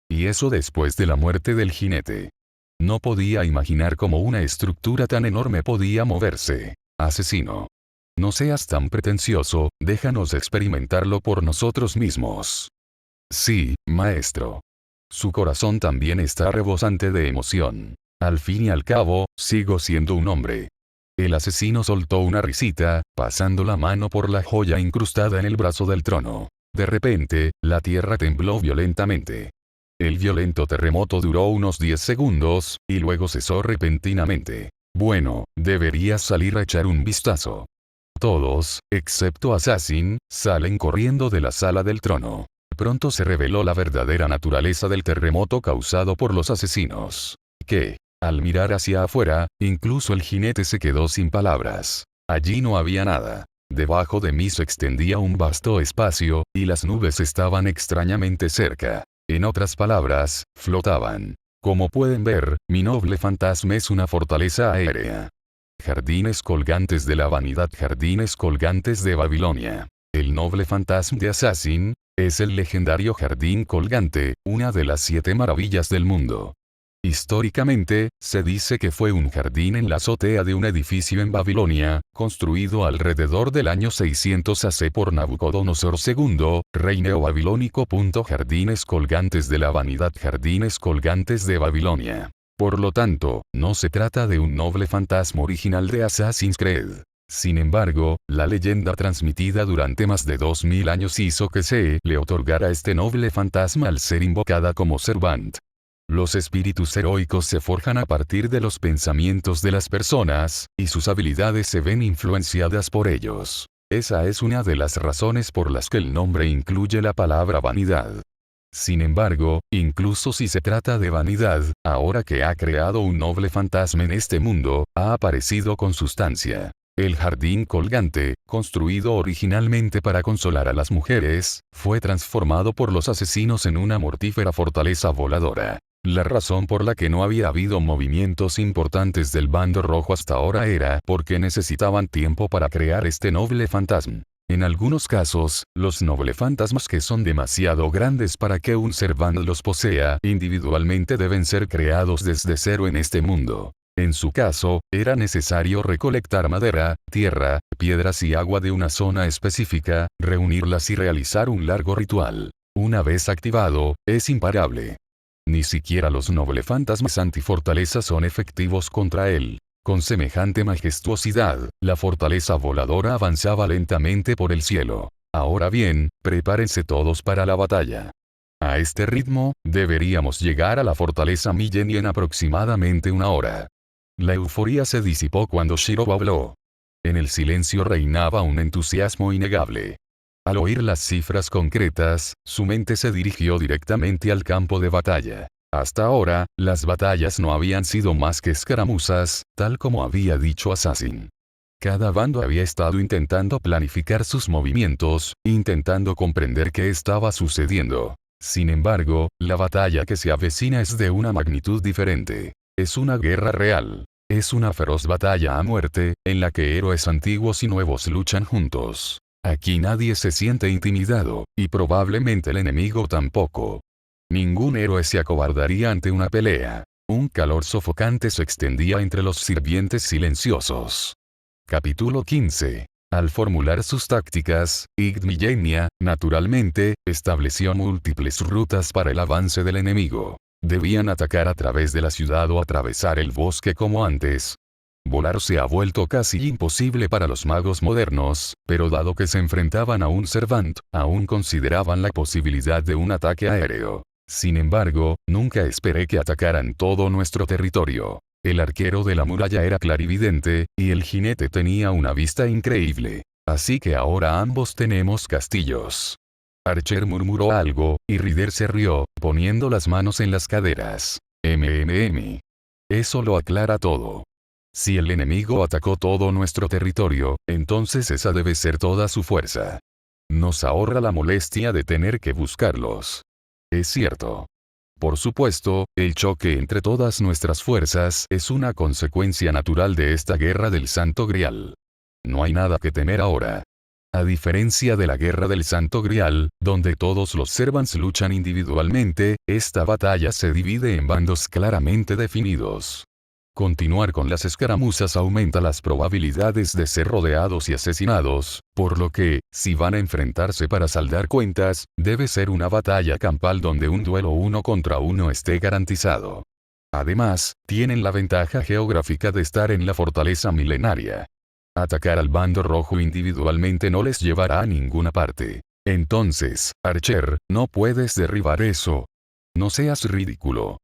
Y eso después de la muerte del jinete. No podía imaginar cómo una estructura tan enorme podía moverse. Asesino. No seas tan pretencioso, déjanos experimentarlo por nosotros mismos. Sí, maestro. Su corazón también está rebosante de emoción. Al fin y al cabo, sigo siendo un hombre. El asesino soltó una risita, pasando la mano por la joya incrustada en el brazo del trono. De repente, la tierra tembló violentamente. El violento terremoto duró unos 10 segundos, y luego cesó repentinamente. Bueno, deberías salir a echar un vistazo. Todos, excepto Assassin, salen corriendo de la sala del trono. Pronto se reveló la verdadera naturaleza del terremoto causado por los asesinos. Que, al mirar hacia afuera, incluso el jinete se quedó sin palabras. Allí no había nada. Debajo de mí se extendía un vasto espacio, y las nubes estaban extrañamente cerca. En otras palabras, flotaban. Como pueden ver, mi noble fantasma es una fortaleza aérea. Jardines colgantes de la vanidad, jardines colgantes de Babilonia. El noble fantasma de Assassin es el legendario jardín colgante, una de las 7 maravillas del mundo. Históricamente, se dice que fue un jardín en la azotea de un edificio en Babilonia, construido alrededor del año 600 AC por Nabucodonosor II, rey neobabilónico. Jardines colgantes de la vanidad. Jardines colgantes de Babilonia. Por lo tanto, no se trata de un noble fantasma original de Assassin's Creed. Sin embargo, la leyenda transmitida durante más de 2000 años hizo que se le otorgara este noble fantasma al ser invocada como Servant. Los espíritus heroicos se forjan a partir de los pensamientos de las personas, y sus habilidades se ven influenciadas por ellos. Esa es una de las razones por las que el nombre incluye la palabra vanidad. Sin embargo, incluso si se trata de vanidad, ahora que ha creado un noble fantasma en este mundo, ha aparecido con sustancia. El jardín colgante, construido originalmente para consolar a las mujeres, fue transformado por los asesinos en una mortífera fortaleza voladora. La razón por la que no había habido movimientos importantes del bando rojo hasta ahora era porque necesitaban tiempo para crear este noble fantasma. En algunos casos, los noble fantasmas que son demasiado grandes para que un Servant los posea individualmente deben ser creados desde cero en este mundo. En su caso, era necesario recolectar madera, tierra, piedras y agua de una zona específica, reunirlas y realizar un largo ritual. Una vez activado, es imparable. Ni siquiera los noble fantasmas antifortaleza son efectivos contra él. Con semejante majestuosidad, la fortaleza voladora avanzaba lentamente por el cielo. Ahora bien, prepárense todos para la batalla. A este ritmo, deberíamos llegar a la fortaleza Millennium en aproximadamente una hora. La euforia se disipó cuando Shiro habló. En el silencio reinaba un entusiasmo innegable. Al oír las cifras concretas, su mente se dirigió directamente al campo de batalla. Hasta ahora, las batallas no habían sido más que escaramuzas, tal como había dicho Assassin. Cada bando había estado intentando planificar sus movimientos, intentando comprender qué estaba sucediendo. Sin embargo, la batalla que se avecina es de una magnitud diferente. Es una guerra real. Es una feroz batalla a muerte, en la que héroes antiguos y nuevos luchan juntos. Aquí nadie se siente intimidado, y probablemente el enemigo tampoco. Ningún héroe se acobardaría ante una pelea. Un calor sofocante se extendía entre los sirvientes silenciosos. Capítulo 15. Al formular sus tácticas, Igd Millenia, naturalmente, estableció múltiples rutas para el avance del enemigo. Debían atacar a través de la ciudad o atravesar el bosque como antes. Volar se ha vuelto casi imposible para los magos modernos, pero dado que se enfrentaban a un Servant, aún consideraban la posibilidad de un ataque aéreo. Sin embargo, nunca esperé que atacaran todo nuestro territorio. El arquero de la muralla era clarividente, y el jinete tenía una vista increíble. Así que ahora ambos tenemos castillos. Archer murmuró algo, y Ryder se rió, poniendo las manos en las caderas. Eso lo aclara todo. Si el enemigo atacó todo nuestro territorio, entonces esa debe ser toda su fuerza. Nos ahorra la molestia de tener que buscarlos. Es cierto. Por supuesto, el choque entre todas nuestras fuerzas es una consecuencia natural de esta guerra del Santo Grial. No hay nada que temer ahora. A diferencia de la guerra del Santo Grial, donde todos los Servants luchan individualmente, esta batalla se divide en bandos claramente definidos. Continuar con las escaramuzas aumenta las probabilidades de ser rodeados y asesinados, por lo que, si van a enfrentarse para saldar cuentas, debe ser una batalla campal donde un duelo 1 contra 1 esté garantizado. Además, tienen la ventaja geográfica de estar en la fortaleza milenaria. Atacar al bando rojo individualmente no les llevará a ninguna parte. Entonces, Archer, no puedes derribar eso. No seas ridículo.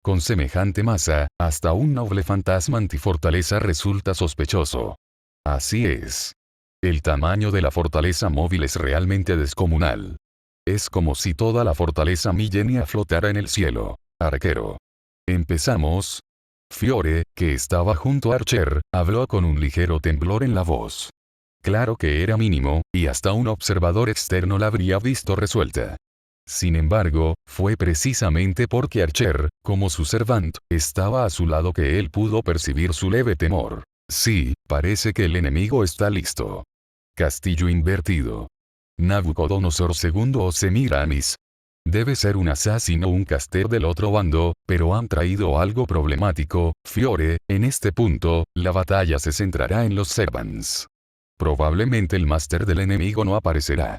Con semejante masa, hasta un noble fantasma antifortaleza resulta sospechoso. Así es. El tamaño de la fortaleza móvil es realmente descomunal. Es como si toda la fortaleza Millenia flotara en el cielo. Arquero. ¿Empezamos? Fiore, que estaba junto a Archer, habló con un ligero temblor en la voz. Claro que era mínimo, y hasta un observador externo la habría visto resuelta. Sin embargo, fue precisamente porque Archer, como su Servant, estaba a su lado que él pudo percibir su leve temor. Sí, parece que el enemigo está listo. Castillo invertido. Nabucodonosor II o Semiramis. Debe ser un asesino o un caster del otro bando, pero han traído algo problemático, Fiore. En este punto, la batalla se centrará en los Servants. Probablemente el máster del enemigo no aparecerá.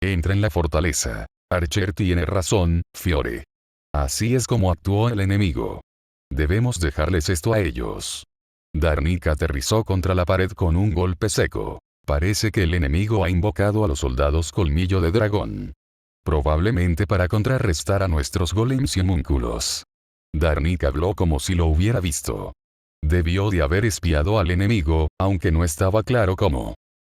Entra en la fortaleza. Archer tiene razón, Fiore. Así es como actuó el enemigo. Debemos dejarles esto a ellos. Darnik aterrizó contra la pared con un golpe seco. Parece que el enemigo ha invocado a los soldados colmillo de dragón. Probablemente para contrarrestar a nuestros golems y homúnculos. Darnik habló como si lo hubiera visto. Debió de haber espiado al enemigo, aunque no estaba claro cómo.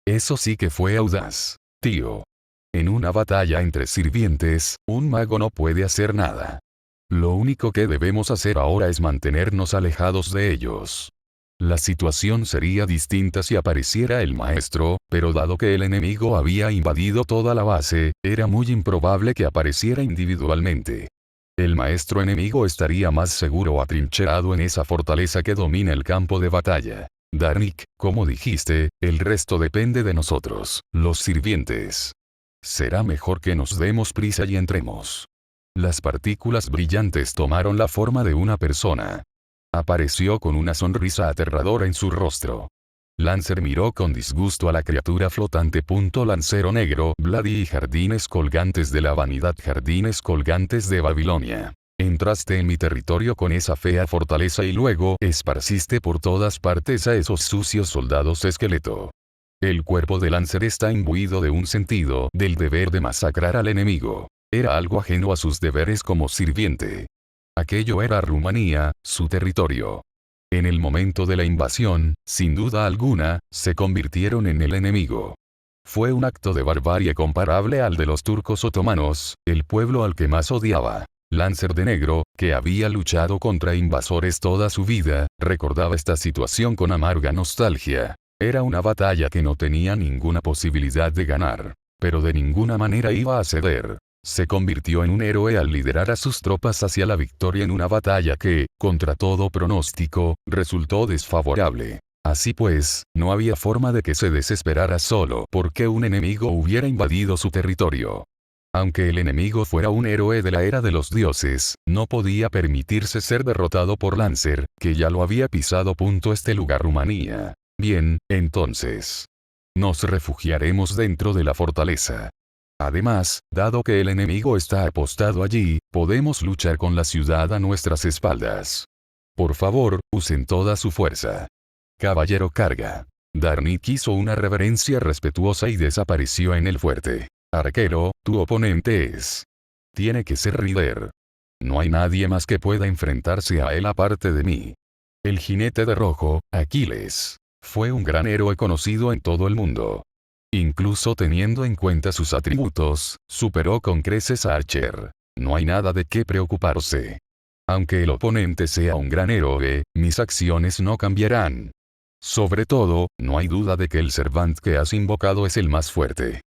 Eso sí que fue audaz, tío. En una batalla entre sirvientes, un mago no puede hacer nada. Lo único que debemos hacer ahora es mantenernos alejados de ellos. La situación sería distinta si apareciera el maestro, pero dado que el enemigo había invadido toda la base, era muy improbable que apareciera individualmente. El maestro enemigo estaría más seguro atrincherado en esa fortaleza que domina el campo de batalla. Darnik, como dijiste, el resto depende de nosotros, los sirvientes. Será mejor que nos demos prisa y entremos. Las partículas brillantes tomaron la forma de una persona. Apareció con una sonrisa aterradora en su rostro. Lancer miró con disgusto a la criatura flotante. Lancero negro, Vladi y jardines colgantes de la vanidad, jardines colgantes de Babilonia. Entraste en mi territorio con esa fea fortaleza y luego esparciste por todas partes a esos sucios soldados esqueleto. El cuerpo de Lancer está imbuido de un sentido del deber de masacrar al enemigo. Era algo ajeno a sus deberes como sirviente. Aquello era Rumanía, su territorio. En el momento de la invasión, sin duda alguna, se convirtieron en el enemigo. Fue un acto de barbarie comparable al de los turcos otomanos, el pueblo al que más odiaba. Lancer de Negro, que había luchado contra invasores toda su vida, recordaba esta situación con amarga nostalgia. Era una batalla que no tenía ninguna posibilidad de ganar. Pero de ninguna manera iba a ceder. Se convirtió en un héroe al liderar a sus tropas hacia la victoria en una batalla que, contra todo pronóstico, resultó desfavorable. Así pues, no había forma de que se desesperara solo porque un enemigo hubiera invadido su territorio. Aunque el enemigo fuera un héroe de la era de los dioses, no podía permitirse ser derrotado por Lancer, que ya lo había pisado. Este lugar Rumanía. Bien, entonces. Nos refugiaremos dentro de la fortaleza. Además, dado que el enemigo está apostado allí, podemos luchar con la ciudad a nuestras espaldas. Por favor, usen toda su fuerza. Caballero, carga. Darnik hizo una reverencia respetuosa y desapareció en el fuerte. Arquero, tu oponente es. Tiene que ser Rider. No hay nadie más que pueda enfrentarse a él aparte de mí. El jinete de rojo, Aquiles. Fue un gran héroe conocido en todo el mundo. Incluso teniendo en cuenta sus atributos, superó con creces a Archer. No hay nada de qué preocuparse. Aunque el oponente sea un gran héroe, mis acciones no cambiarán. Sobre todo, no hay duda de que el Servant que has invocado es el más fuerte.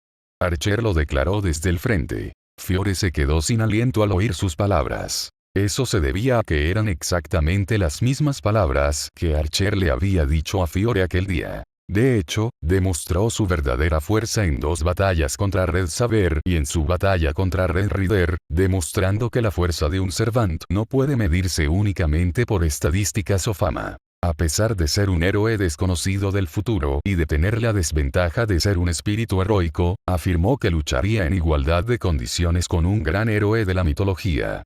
Archer lo declaró desde el frente. Fiore se quedó sin aliento al oír sus palabras. Eso se debía a que eran exactamente las mismas palabras que Archer le había dicho a Fiore aquel día. De hecho, demostró su verdadera fuerza en dos batallas contra Red Saber y en su batalla contra Red Rider, demostrando que la fuerza de un Servant no puede medirse únicamente por estadísticas o fama. A pesar de ser un héroe desconocido del futuro y de tener la desventaja de ser un espíritu heroico, afirmó que lucharía en igualdad de condiciones con un gran héroe de la mitología.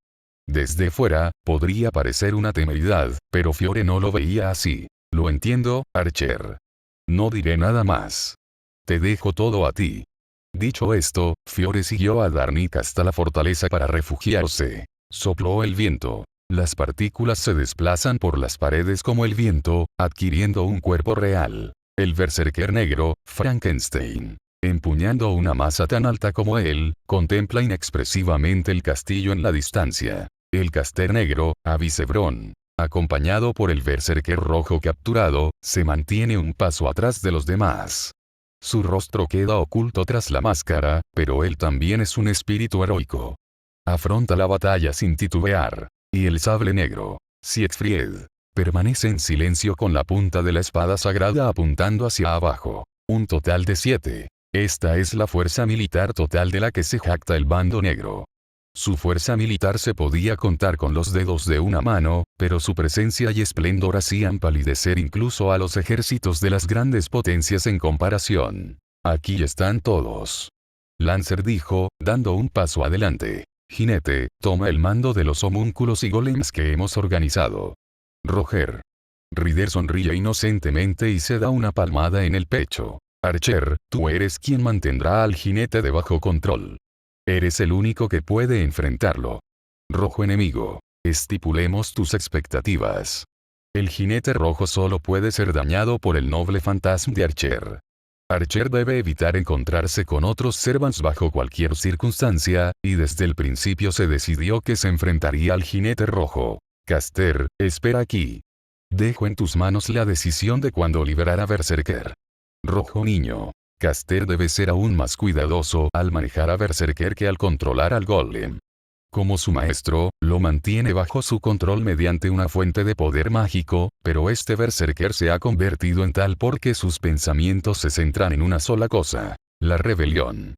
Desde fuera, podría parecer una temeridad, pero Fiore no lo veía así. Lo entiendo, Archer. No diré nada más. Te dejo todo a ti. Dicho esto, Fiore siguió a Darnik hasta la fortaleza para refugiarse. Sopló el viento. Las partículas se desplazan por las paredes como el viento, adquiriendo un cuerpo real. El berserker negro, Frankenstein, empuñando una masa tan alta como él, contempla inexpresivamente el castillo en la distancia. El caster negro, Avisebrón, acompañado por el berserker rojo capturado, se mantiene un paso atrás de los demás. Su rostro queda oculto tras la máscara, pero él también es un espíritu heroico. Afronta la batalla sin titubear. Y el sable negro, Siegfried, permanece en silencio con la punta de la espada sagrada apuntando hacia abajo. Un total de 7. Esta es la fuerza militar total de la que se jacta el bando negro. Su fuerza militar se podía contar con los dedos de una mano, pero su presencia y esplendor hacían palidecer incluso a los ejércitos de las grandes potencias en comparación. Aquí están todos. Lancer dijo, dando un paso adelante. Jinete, toma el mando de los homúnculos y golems que hemos organizado. Roger. Ryder sonríe inocentemente y se da una palmada en el pecho. Archer, tú eres quien mantendrá al jinete de bajo control. Eres el único que puede enfrentarlo. Rojo enemigo. Estipulemos tus expectativas. El jinete rojo solo puede ser dañado por el noble fantasma de Archer. Archer debe evitar encontrarse con otros servants bajo cualquier circunstancia, y desde el principio se decidió que se enfrentaría al jinete rojo. Caster, espera aquí. Dejo en tus manos la decisión de cuándo liberar a Berserker. Rojo niño. Caster debe ser aún más cuidadoso al manejar a Berserker que al controlar al golem. Como su maestro, lo mantiene bajo su control mediante una fuente de poder mágico, pero este Berserker se ha convertido en tal porque sus pensamientos se centran en una sola cosa: la rebelión.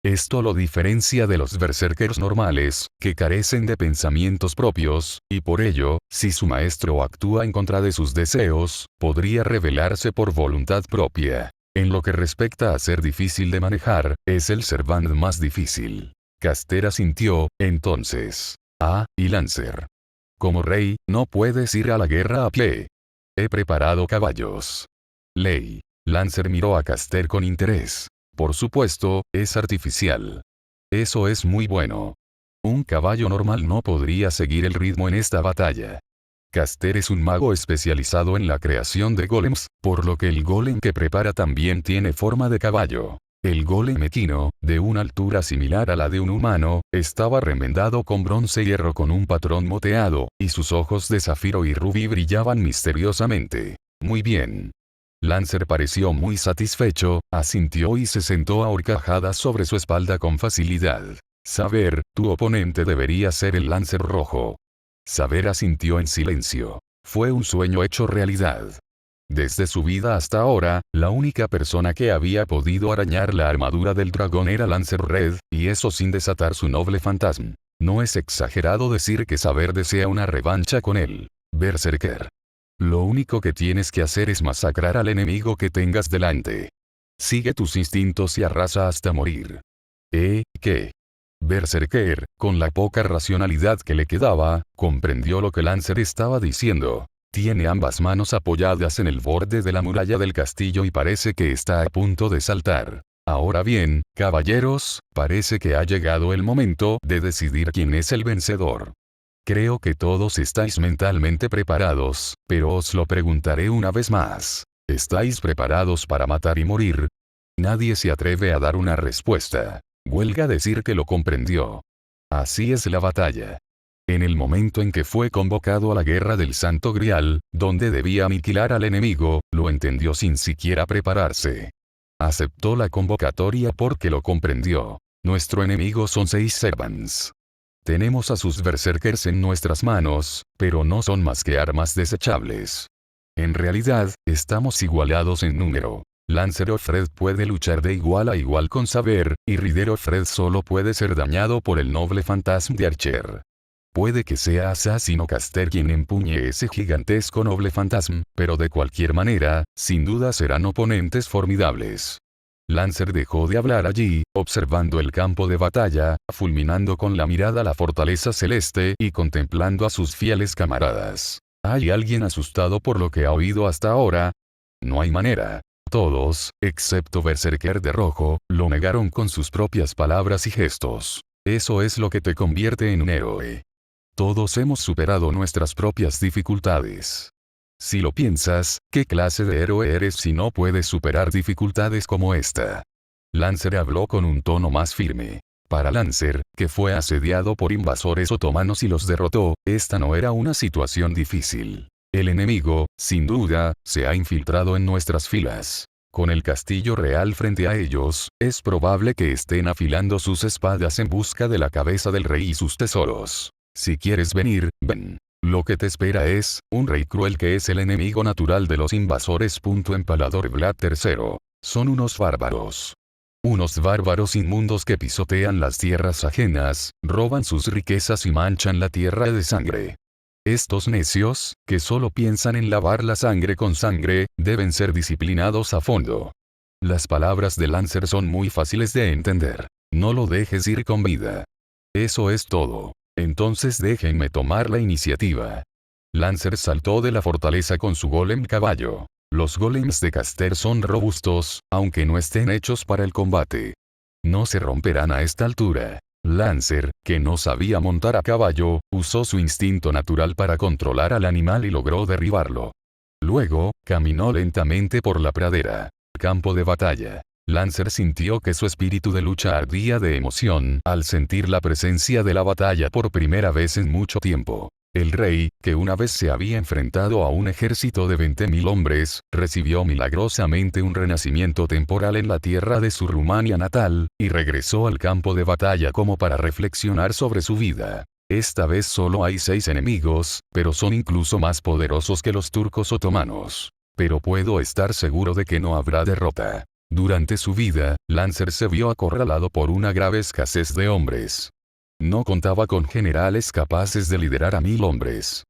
Esto lo diferencia de los Berserkers normales, que carecen de pensamientos propios, y por ello, si su maestro actúa en contra de sus deseos, podría rebelarse por voluntad propia. En lo que respecta a ser difícil de manejar, es el servant más difícil. Caster asintió, entonces. Y Lancer. Como rey, no puedes ir a la guerra a pie. He preparado caballos. Ley. Lancer miró a Caster con interés. Por supuesto, es artificial. Eso es muy bueno. Un caballo normal no podría seguir el ritmo en esta batalla. Caster es un mago especializado en la creación de golems, por lo que el golem que prepara también tiene forma de caballo. El golem equino, de una altura similar a la de un humano, estaba remendado con bronce y hierro con un patrón moteado, y sus ojos de zafiro y rubí brillaban misteriosamente. Muy bien. Lancer pareció muy satisfecho, asintió y se sentó a horcajadas sobre su espalda con facilidad. Saber, tu oponente debería ser el Lancer rojo. Saber asintió en silencio. Fue un sueño hecho realidad. Desde su vida hasta ahora, la única persona que había podido arañar la armadura del dragón era Lancer Red, y eso sin desatar su noble fantasma. No es exagerado decir que Saber desea una revancha con él. Berserker. Lo único que tienes que hacer es masacrar al enemigo que tengas delante. Sigue tus instintos y arrasa hasta morir. ¿Qué? Berserker, con la poca racionalidad que le quedaba, comprendió lo que Lancer estaba diciendo. Tiene ambas manos apoyadas en el borde de la muralla del castillo y parece que está a punto de saltar. Ahora bien, caballeros, parece que ha llegado el momento de decidir quién es el vencedor. Creo que todos estáis mentalmente preparados, pero os lo preguntaré una vez más. ¿Estáis preparados para matar y morir? Nadie se atreve a dar una respuesta. Huelga decir que lo comprendió. Así es la batalla. En el momento en que fue convocado a la guerra del Santo Grial, donde debía aniquilar al enemigo, lo entendió sin siquiera prepararse. Aceptó la convocatoria porque lo comprendió. Nuestro enemigo son 6 servants. Tenemos a sus berserkers en nuestras manos, pero no son más que armas desechables. En realidad, estamos igualados en número. Lancer Offred puede luchar de igual a igual con Saber, y Ryder Offred solo puede ser dañado por el noble fantasma de Archer. Puede que sea Assassin o Caster quien empuñe ese gigantesco noble fantasma, pero de cualquier manera, sin duda serán oponentes formidables. Lancer dejó de hablar allí, observando el campo de batalla, fulminando con la mirada la fortaleza celeste y contemplando a sus fieles camaradas. ¿Hay alguien asustado por lo que ha oído hasta ahora? No hay manera. Todos, excepto Berserker de rojo, lo negaron con sus propias palabras y gestos. Eso es lo que te convierte en un héroe. Todos hemos superado nuestras propias dificultades. Si lo piensas, ¿qué clase de héroe eres si no puedes superar dificultades como esta? Lancer habló con un tono más firme. Para Lancer, que fue asediado por invasores otomanos y los derrotó, esta no era una situación difícil. El enemigo, sin duda, se ha infiltrado en nuestras filas. Con el castillo real frente a ellos, es probable que estén afilando sus espadas en busca de la cabeza del rey y sus tesoros. Si quieres venir, ven. Lo que te espera es, un rey cruel que es el enemigo natural de los invasores. Empalador Vlad III. Son unos bárbaros. Unos bárbaros inmundos que pisotean las tierras ajenas, roban sus riquezas y manchan la tierra de sangre. Estos necios, que solo piensan en lavar la sangre con sangre, deben ser disciplinados a fondo. Las palabras de Lancer son muy fáciles de entender. No lo dejes ir con vida. Eso es todo. Entonces déjenme tomar la iniciativa. Lancer saltó de la fortaleza con su golem caballo. Los golems de Caster son robustos, aunque no estén hechos para el combate. No se romperán a esta altura. Lancer, que no sabía montar a caballo, usó su instinto natural para controlar al animal y logró derribarlo. Luego, caminó lentamente por la pradera. Campo de batalla. Lancer sintió que su espíritu de lucha ardía de emoción al sentir la presencia de la batalla por primera vez en mucho tiempo. El rey, que una vez se había enfrentado a un ejército de 20.000 hombres, recibió milagrosamente un renacimiento temporal en la tierra de su Rumania natal, y regresó al campo de batalla como para reflexionar sobre su vida. Esta vez solo hay 6 enemigos, pero son incluso más poderosos que los turcos otomanos. Pero puedo estar seguro de que no habrá derrota. Durante su vida, Lancer se vio acorralado por una grave escasez de hombres. No contaba con generales capaces de liderar a 1000 hombres.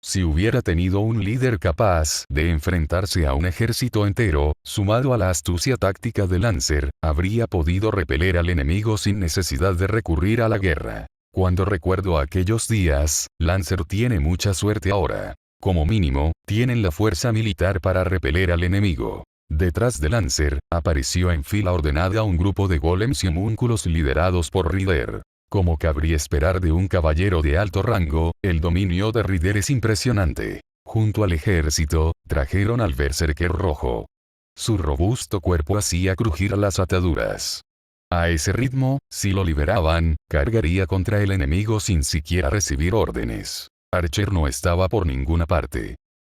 Si hubiera tenido un líder capaz de enfrentarse a un ejército entero, sumado a la astucia táctica de Lancer, habría podido repeler al enemigo sin necesidad de recurrir a la guerra. Cuando recuerdo aquellos días, Lancer tiene mucha suerte ahora. Como mínimo, tienen la fuerza militar para repeler al enemigo. Detrás de Lancer, apareció en fila ordenada un grupo de golems y homúnculos liderados por Rider. Como cabría esperar de un caballero de alto rango, el dominio de Rider es impresionante. Junto al ejército, trajeron al berserker rojo. Su robusto cuerpo hacía crujir las ataduras. A ese ritmo, si lo liberaban, cargaría contra el enemigo sin siquiera recibir órdenes. Archer no estaba por ninguna parte.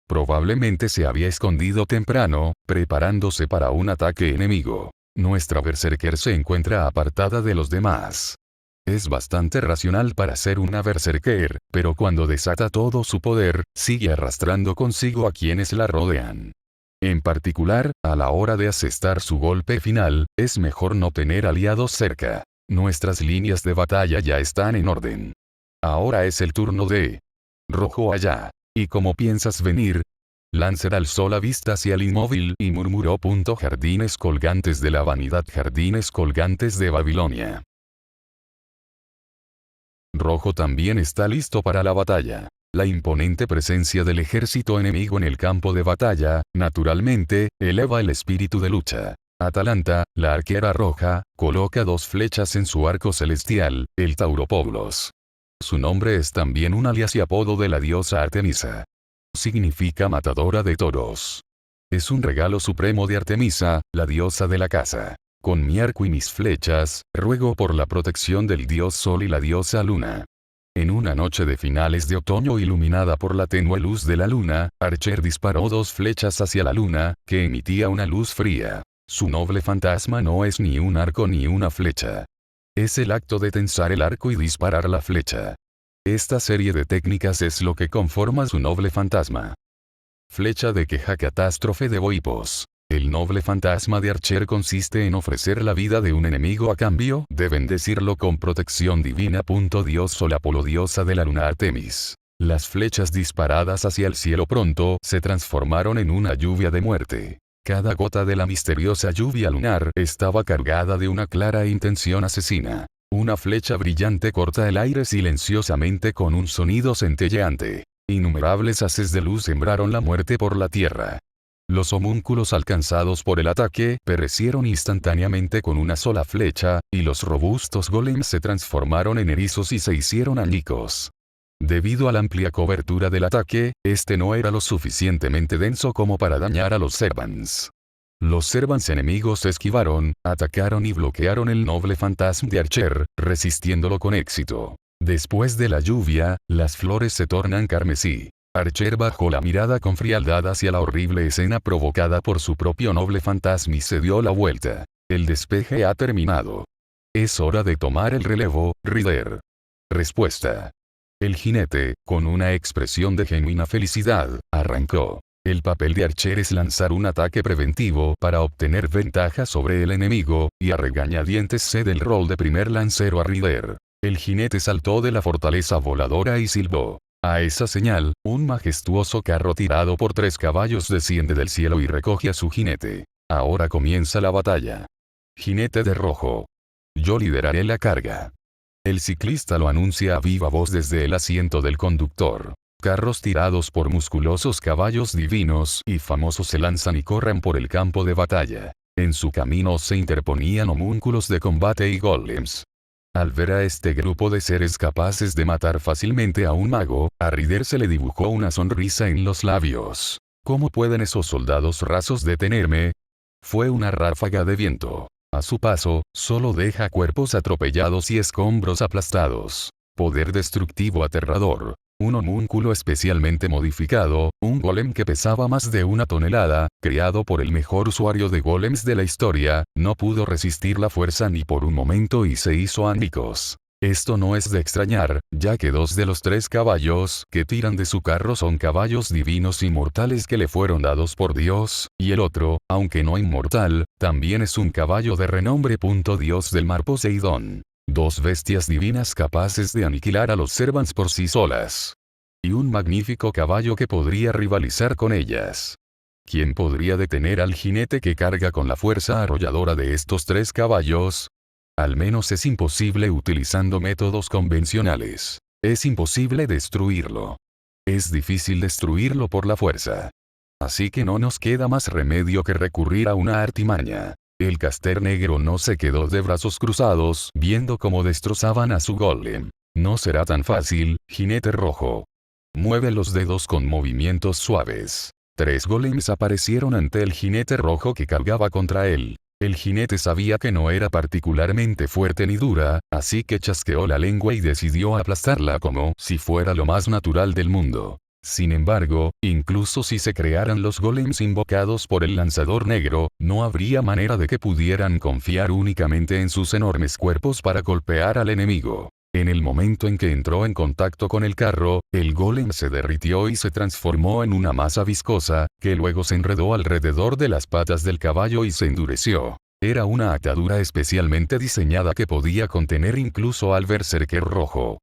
Probablemente se había escondido temprano, preparándose para un ataque enemigo. Nuestra berserker se encuentra apartada de los demás. Es bastante racional para ser una berserker, pero cuando desata todo su poder, sigue arrastrando consigo a quienes la rodean. En particular, a la hora de asestar su golpe final, es mejor no tener aliados cerca. Nuestras líneas de batalla ya están en orden. Ahora es el turno de Rojo allá. ¿Y cómo piensas venir? Lancer alzó la vista hacia el inmóvil y murmuró: jardines colgantes de la vanidad, jardines colgantes de Babilonia. Rojo también está listo para la batalla. La imponente presencia del ejército enemigo en el campo de batalla, naturalmente, eleva el espíritu de lucha. Atalanta, la arquera roja, coloca 2 flechas en su arco celestial, el Tauropoblos. Su nombre es también un alias y apodo de la diosa Artemisa. Significa matadora de toros. Es un regalo supremo de Artemisa, la diosa de la caza. Con mi arco y mis flechas, ruego por la protección del dios Sol y la diosa Luna. En una noche de finales de otoño iluminada por la tenue luz de la luna, Archer disparó 2 flechas hacia la luna, que emitía una luz fría. Su noble fantasma no es ni un arco ni una flecha. Es el acto de tensar el arco y disparar la flecha. Esta serie de técnicas es lo que conforma su noble fantasma. Flecha de queja, catástrofe de Boipos. El noble fantasma de Archer consiste en ofrecer la vida de un enemigo a cambio de bendecirlo con protección divina. Dios Sol, Apolo, diosa de la luna, Artemis. Las flechas disparadas hacia el cielo pronto se transformaron en una lluvia de muerte. Cada gota de la misteriosa lluvia lunar estaba cargada de una clara intención asesina. Una flecha brillante corta el aire silenciosamente con un sonido centelleante. Innumerables haces de luz sembraron la muerte por la tierra. Los homúnculos alcanzados por el ataque perecieron instantáneamente con una sola flecha, y los robustos golems se transformaron en erizos y se hicieron añicos. Debido a la amplia cobertura del ataque, este no era lo suficientemente denso como para dañar a los Servants. Los Servants enemigos esquivaron, atacaron y bloquearon el noble fantasma de Archer, resistiéndolo con éxito. Después de la lluvia, las flores se tornan carmesí. Archer bajó la mirada con frialdad hacia la horrible escena provocada por su propio noble fantasma y se dio la vuelta. El despeje ha terminado. Es hora de tomar el relevo, Rider. Respuesta. El jinete, con una expresión de genuina felicidad, arrancó. El papel de Archer es lanzar un ataque preventivo para obtener ventaja sobre el enemigo, y a regañadientes cede el rol de primer lancero a Ryder. El jinete saltó de la fortaleza voladora y silbó. A esa señal, un majestuoso carro tirado por 3 caballos desciende del cielo y recoge a su jinete. Ahora comienza la batalla. Jinete de rojo. Yo lideraré la carga. El ciclista lo anuncia a viva voz desde el asiento del conductor. Carros tirados por musculosos caballos divinos y famosos se lanzan y corren por el campo de batalla. En su camino se interponían homúnculos de combate y golems. Al ver a este grupo de seres capaces de matar fácilmente a un mago, a Ryder se le dibujó una sonrisa en los labios. ¿Cómo pueden esos soldados rasos detenerme? Fue una ráfaga de viento. A su paso, solo deja cuerpos atropellados y escombros aplastados. Poder destructivo aterrador. Un homúnculo especialmente modificado, un golem que pesaba más de 1 tonelada, creado por el mejor usuario de golems de la historia, no pudo resistir la fuerza ni por un momento y se hizo añicos. Esto no es de extrañar, ya que 2 de los 3 caballos que tiran de su carro son caballos divinos inmortales que le fueron dados por Dios, y el otro, aunque no inmortal, también es un caballo de renombre. Dios del mar Poseidón. 2 bestias divinas capaces de aniquilar a los Servants por sí solas. Y un magnífico caballo que podría rivalizar con ellas. ¿Quién podría detener al jinete que carga con la fuerza arrolladora de estos 3 caballos? Al menos es imposible utilizando métodos convencionales. Es imposible destruirlo. Es difícil destruirlo por la fuerza. Así que no nos queda más remedio que recurrir a una artimaña. El caster negro no se quedó de brazos cruzados viendo cómo destrozaban a su golem. No será tan fácil, jinete rojo. Mueve los dedos con movimientos suaves. 3 golems aparecieron ante el jinete rojo que cargaba contra él. El jinete sabía que no era particularmente fuerte ni dura, así que chasqueó la lengua y decidió aplastarla como si fuera lo más natural del mundo. Sin embargo, incluso si se crearan los golems invocados por el lanzador negro, no habría manera de que pudieran confiar únicamente en sus enormes cuerpos para golpear al enemigo. En el momento en que entró en contacto con el carro, el golem se derritió y se transformó en una masa viscosa, que luego se enredó alrededor de las patas del caballo y se endureció. Era una atadura especialmente diseñada que podía contener incluso al berserker rojo.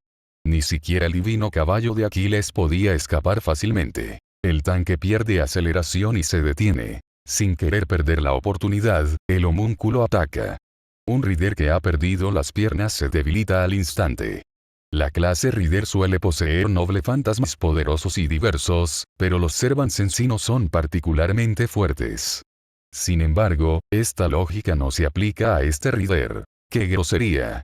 Ni siquiera el divino caballo de Aquiles podía escapar fácilmente. El tanque pierde aceleración y se detiene. Sin querer perder la oportunidad, el homúnculo ataca. Un Ryder que ha perdido las piernas se debilita al instante. La clase Ryder suele poseer noble fantasmas poderosos y diversos, pero los Servants en sí no son particularmente fuertes. Sin embargo, esta lógica no se aplica a este Ryder. ¡Qué grosería!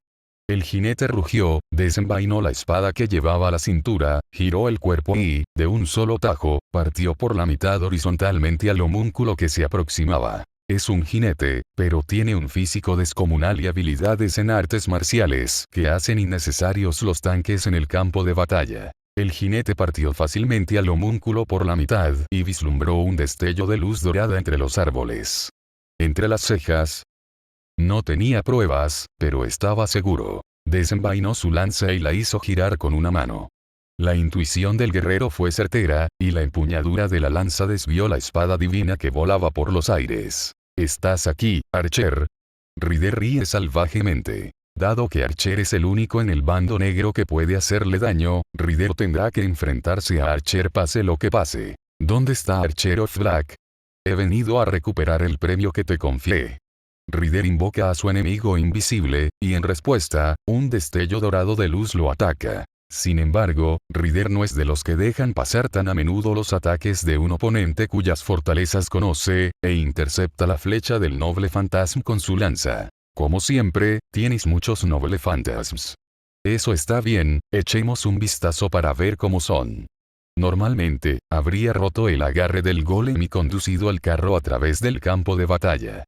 El jinete rugió, desenvainó la espada que llevaba a la cintura, giró el cuerpo y, de un solo tajo, partió por la mitad horizontalmente al homúnculo que se aproximaba. Es un jinete, pero tiene un físico descomunal y habilidades en artes marciales que hacen innecesarios los tanques en el campo de batalla. El jinete partió fácilmente al homúnculo por la mitad y vislumbró un destello de luz dorada entre los árboles. Entre las cejas. No tenía pruebas, pero estaba seguro. Desenvainó su lanza y la hizo girar con una mano. La intuición del guerrero fue certera, y la empuñadura de la lanza desvió la espada divina que volaba por los aires. ¿Estás aquí, Archer? Ryder ríe salvajemente. Dado que Archer es el único en el bando negro que puede hacerle daño, Ryder tendrá que enfrentarse a Archer pase lo que pase. ¿Dónde está Archer of Black? He venido a recuperar el premio que te confié. Ryder invoca a su enemigo invisible, y en respuesta, un destello dorado de luz lo ataca. Sin embargo, Ryder no es de los que dejan pasar tan a menudo los ataques de un oponente cuyas fortalezas conoce, e intercepta la flecha del noble fantasma con su lanza. Como siempre, tienes muchos noble fantasmas. Eso está bien, echemos un vistazo para ver cómo son. Normalmente, habría roto el agarre del golem y conducido el carro a través del campo de batalla.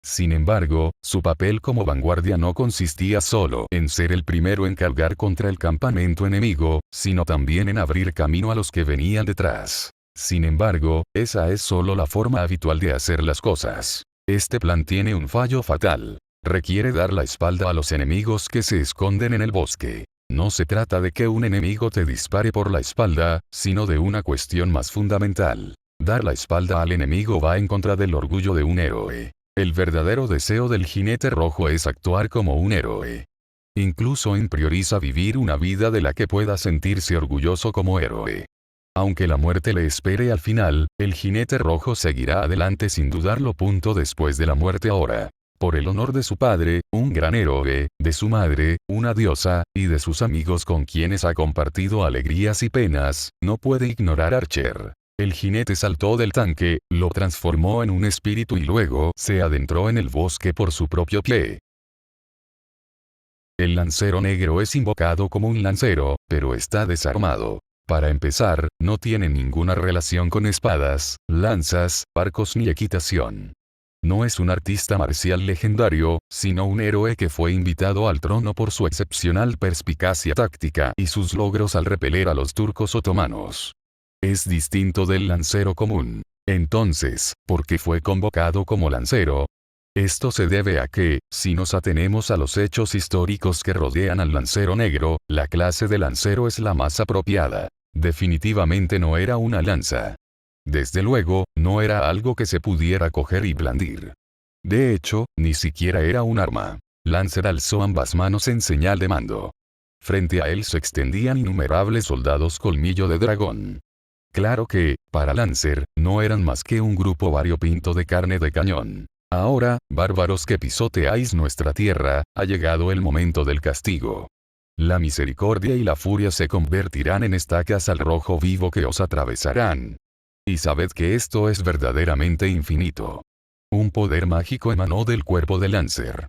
Sin embargo, su papel como vanguardia no consistía solo en ser el primero en cargar contra el campamento enemigo, sino también en abrir camino a los que venían detrás. Sin embargo, esa es solo la forma habitual de hacer las cosas. Este plan tiene un fallo fatal. Requiere dar la espalda a los enemigos que se esconden en el bosque. No se trata de que un enemigo te dispare por la espalda, sino de una cuestión más fundamental. Dar la espalda al enemigo va en contra del orgullo de un héroe. El verdadero deseo del jinete rojo es actuar como un héroe. Incluso prioriza vivir una vida de la que pueda sentirse orgulloso como héroe. Aunque la muerte le espere al final, el jinete rojo seguirá adelante sin dudarlo. Después de la muerte ahora. Por el honor de su padre, un gran héroe, de su madre, una diosa, y de sus amigos con quienes ha compartido alegrías y penas, no puede ignorar a Archer. El jinete saltó del tanque, lo transformó en un espíritu y luego se adentró en el bosque por su propio pie. El lancero negro es invocado como un lancero, pero está desarmado. Para empezar, no tiene ninguna relación con espadas, lanzas, arcos ni equitación. No es un artista marcial legendario, sino un héroe que fue invitado al trono por su excepcional perspicacia táctica y sus logros al repeler a los turcos otomanos. Es distinto del lancero común. Entonces, ¿por qué fue convocado como lancero? Esto se debe a que, si nos atenemos a los hechos históricos que rodean al lancero negro, la clase de lancero es la más apropiada. Definitivamente no era una lanza. Desde luego, no era algo que se pudiera coger y blandir. De hecho, ni siquiera era un arma. Lancer alzó ambas manos en señal de mando. Frente a él se extendían innumerables soldados colmillo de dragón. Claro que, para Lancer, no eran más que un grupo variopinto de carne de cañón. Ahora, bárbaros que pisoteáis nuestra tierra, ha llegado el momento del castigo. La misericordia y la furia se convertirán en estacas al rojo vivo que os atravesarán. Y sabed que esto es verdaderamente infinito. Un poder mágico emanó del cuerpo de Lancer.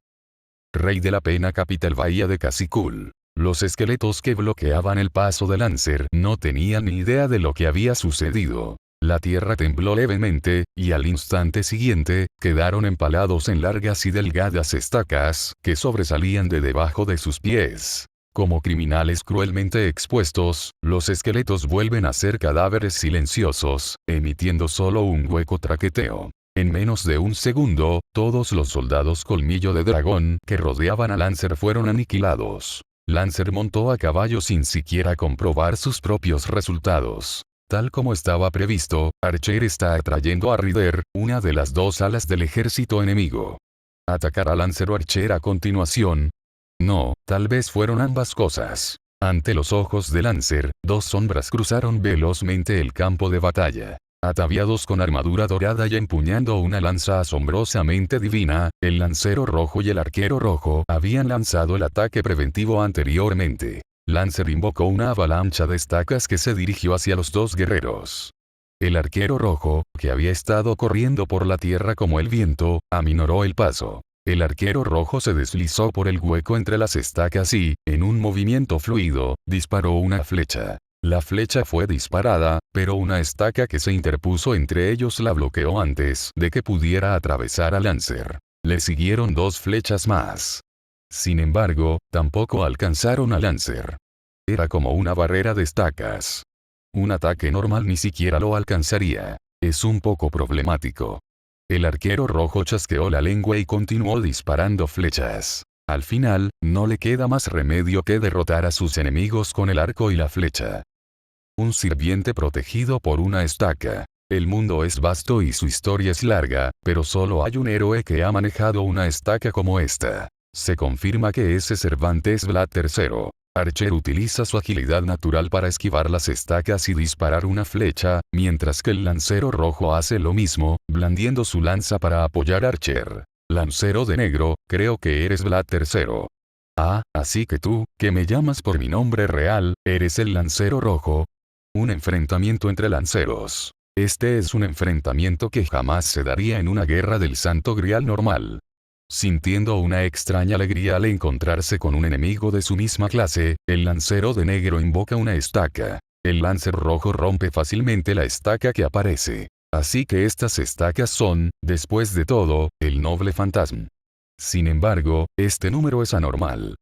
Rey de la pena capital bahía de Cassicul. Los esqueletos que bloqueaban el paso de Lancer no tenían ni idea de lo que había sucedido. La tierra tembló levemente, y al instante siguiente, quedaron empalados en largas y delgadas estacas, que sobresalían de debajo de sus pies. Como criminales cruelmente expuestos, los esqueletos vuelven a ser cadáveres silenciosos, emitiendo solo un hueco traqueteo. En menos de un segundo, todos los soldados colmillo de dragón que rodeaban a Lancer fueron aniquilados. Lancer montó a caballo sin siquiera comprobar sus propios resultados. Tal como estaba previsto, Archer está atrayendo a Ryder, una de las dos alas del ejército enemigo. ¿Atacará Lancer o Archer a continuación? No, tal vez fueron ambas cosas. Ante los ojos de Lancer, dos sombras cruzaron velozmente el campo de batalla. Ataviados con armadura dorada y empuñando una lanza asombrosamente divina, el lancero rojo y el arquero rojo habían lanzado el ataque preventivo anteriormente. Lancer invocó una avalancha de estacas que se dirigió hacia los dos guerreros. El arquero rojo, que había estado corriendo por la tierra como el viento, aminoró el paso. El arquero rojo se deslizó por el hueco entre las estacas y, en un movimiento fluido, disparó una flecha. La flecha fue disparada, pero una estaca que se interpuso entre ellos la bloqueó antes de que pudiera atravesar a Lancer. Le siguieron dos flechas más. Sin embargo, tampoco alcanzaron a Lancer. Era como una barrera de estacas. Un ataque normal ni siquiera lo alcanzaría. Es un poco problemático. El arquero rojo chasqueó la lengua y continuó disparando flechas. Al final, no le queda más remedio que derrotar a sus enemigos con el arco y la flecha. Un sirviente protegido por una estaca. El mundo es vasto y su historia es larga, pero solo hay un héroe que ha manejado una estaca como esta. Se confirma que ese Cervantes Vlad III. Archer utiliza su agilidad natural para esquivar las estacas y disparar una flecha, mientras que el lancero rojo hace lo mismo, blandiendo su lanza para apoyar a Archer. Lancero de negro, creo que eres Vlad III. Ah, así que tú, que me llamas por mi nombre real, eres el lancero rojo. Un enfrentamiento entre lanceros. Este es un enfrentamiento que jamás se daría en una guerra del Santo Grial normal. Sintiendo una extraña alegría al encontrarse con un enemigo de su misma clase, el lancero de negro invoca una estaca. El lancer rojo rompe fácilmente la estaca que aparece. Así que estas estacas son, después de todo, el noble fantasma. Sin embargo, este número es anormal.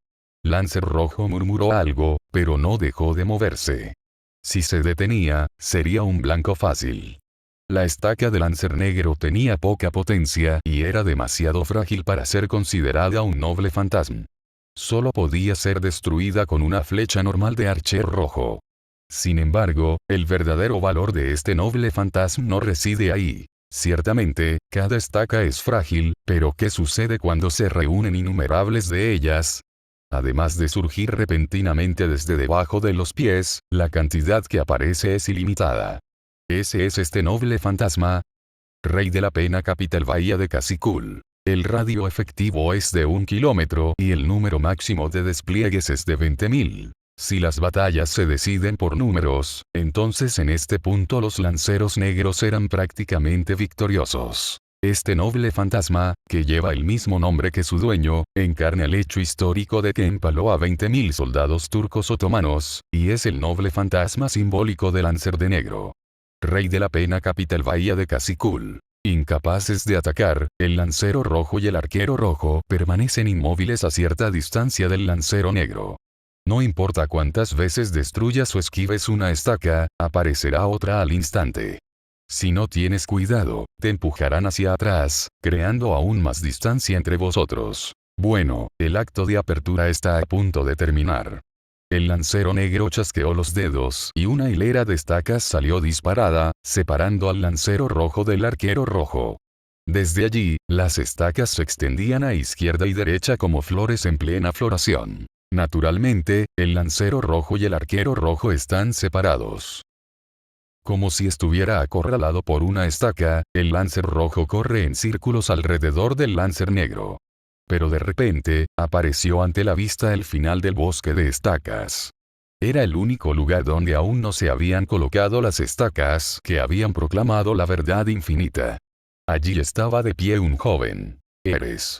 Lancer rojo murmuró algo, pero no dejó de moverse. Si se detenía, sería un blanco fácil. La estaca de Lancer negro tenía poca potencia y era demasiado frágil para ser considerada un noble fantasma. Solo podía ser destruida con una flecha normal de Archer rojo. Sin embargo, el verdadero valor de este noble fantasma no reside ahí. Ciertamente, cada estaca es frágil, pero ¿qué sucede cuando se reúnen innumerables de ellas? Además de surgir repentinamente desde debajo de los pies, la cantidad que aparece es ilimitada. Ese es este noble fantasma. Rey de la pena capital Bahía de Cacicul. El radio efectivo es de 1 kilómetro y el número máximo de despliegues es de 20.000. Si las batallas se deciden por números, entonces en este punto los lanceros negros eran prácticamente victoriosos. Este noble fantasma, que lleva el mismo nombre que su dueño, encarna el hecho histórico de que empaló a 20.000 soldados turcos otomanos, y es el noble fantasma simbólico del Lancer de Negro. Rey de la pena capital Bahía de Cacicul. Incapaces de atacar, el lancero rojo y el arquero rojo permanecen inmóviles a cierta distancia del lancero negro. No importa cuántas veces destruyas o esquives una estaca, aparecerá otra al instante. Si no tienes cuidado, te empujarán hacia atrás, creando aún más distancia entre vosotros. Bueno, el acto de apertura está a punto de terminar. El lancero negro chasqueó los dedos y una hilera de estacas salió disparada, separando al lancero rojo del arquero rojo. Desde allí, las estacas se extendían a izquierda y derecha como flores en plena floración. Naturalmente, el lancero rojo y el arquero rojo están separados. Como si estuviera acorralado por una estaca, el lancer rojo corre en círculos alrededor del lancer negro. Pero de repente, apareció ante la vista el final del bosque de estacas. Era el único lugar donde aún no se habían colocado las estacas que habían proclamado la verdad infinita. Allí estaba de pie un joven. Eres.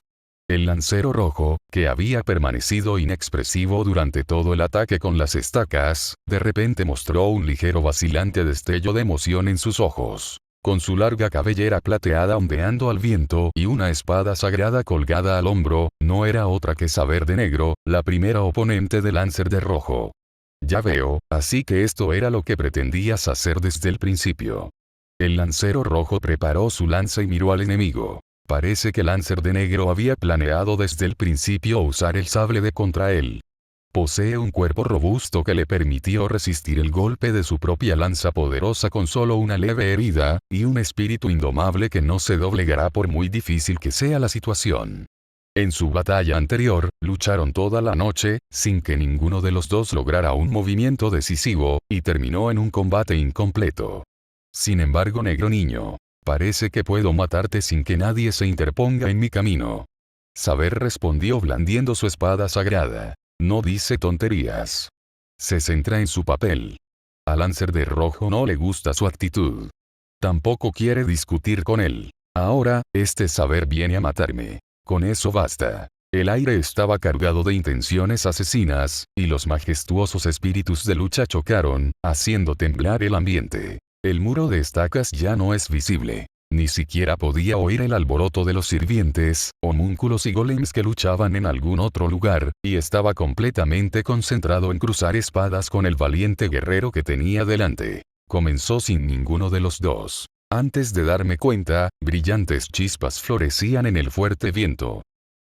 El lancero rojo, que había permanecido inexpresivo durante todo el ataque con las estacas, de repente mostró un ligero vacilante destello de emoción en sus ojos. Con su larga cabellera plateada ondeando al viento y una espada sagrada colgada al hombro, no era otra que Saber de Negro, la primera oponente de Lancer de Rojo. Ya veo, así que esto era lo que pretendías hacer desde el principio. El lancero rojo preparó su lanza y miró al enemigo. Parece que Lancer de Negro había planeado desde el principio usar el sable de contra él. Posee un cuerpo robusto que le permitió resistir el golpe de su propia lanza poderosa con solo una leve herida, y un espíritu indomable que no se doblegará por muy difícil que sea la situación. En su batalla anterior, lucharon toda la noche, sin que ninguno de los dos lograra un movimiento decisivo, y terminó en un combate incompleto. Sin embargo, negro niño, parece que puedo matarte sin que nadie se interponga en mi camino. Saber respondió blandiendo su espada sagrada. No dice tonterías. Se centra en su papel. A Lancer de Rojo no le gusta su actitud. Tampoco quiere discutir con él. Ahora, este Saber viene a matarme. Con eso basta. El aire estaba cargado de intenciones asesinas, y los majestuosos espíritus de lucha chocaron, haciendo temblar el ambiente. El muro de estacas ya no es visible. Ni siquiera podía oír el alboroto de los sirvientes, homúnculos y golems que luchaban en algún otro lugar, y estaba completamente concentrado en cruzar espadas con el valiente guerrero que tenía delante. Comenzó sin ninguno de los dos. Antes de darme cuenta, brillantes chispas florecían en el fuerte viento.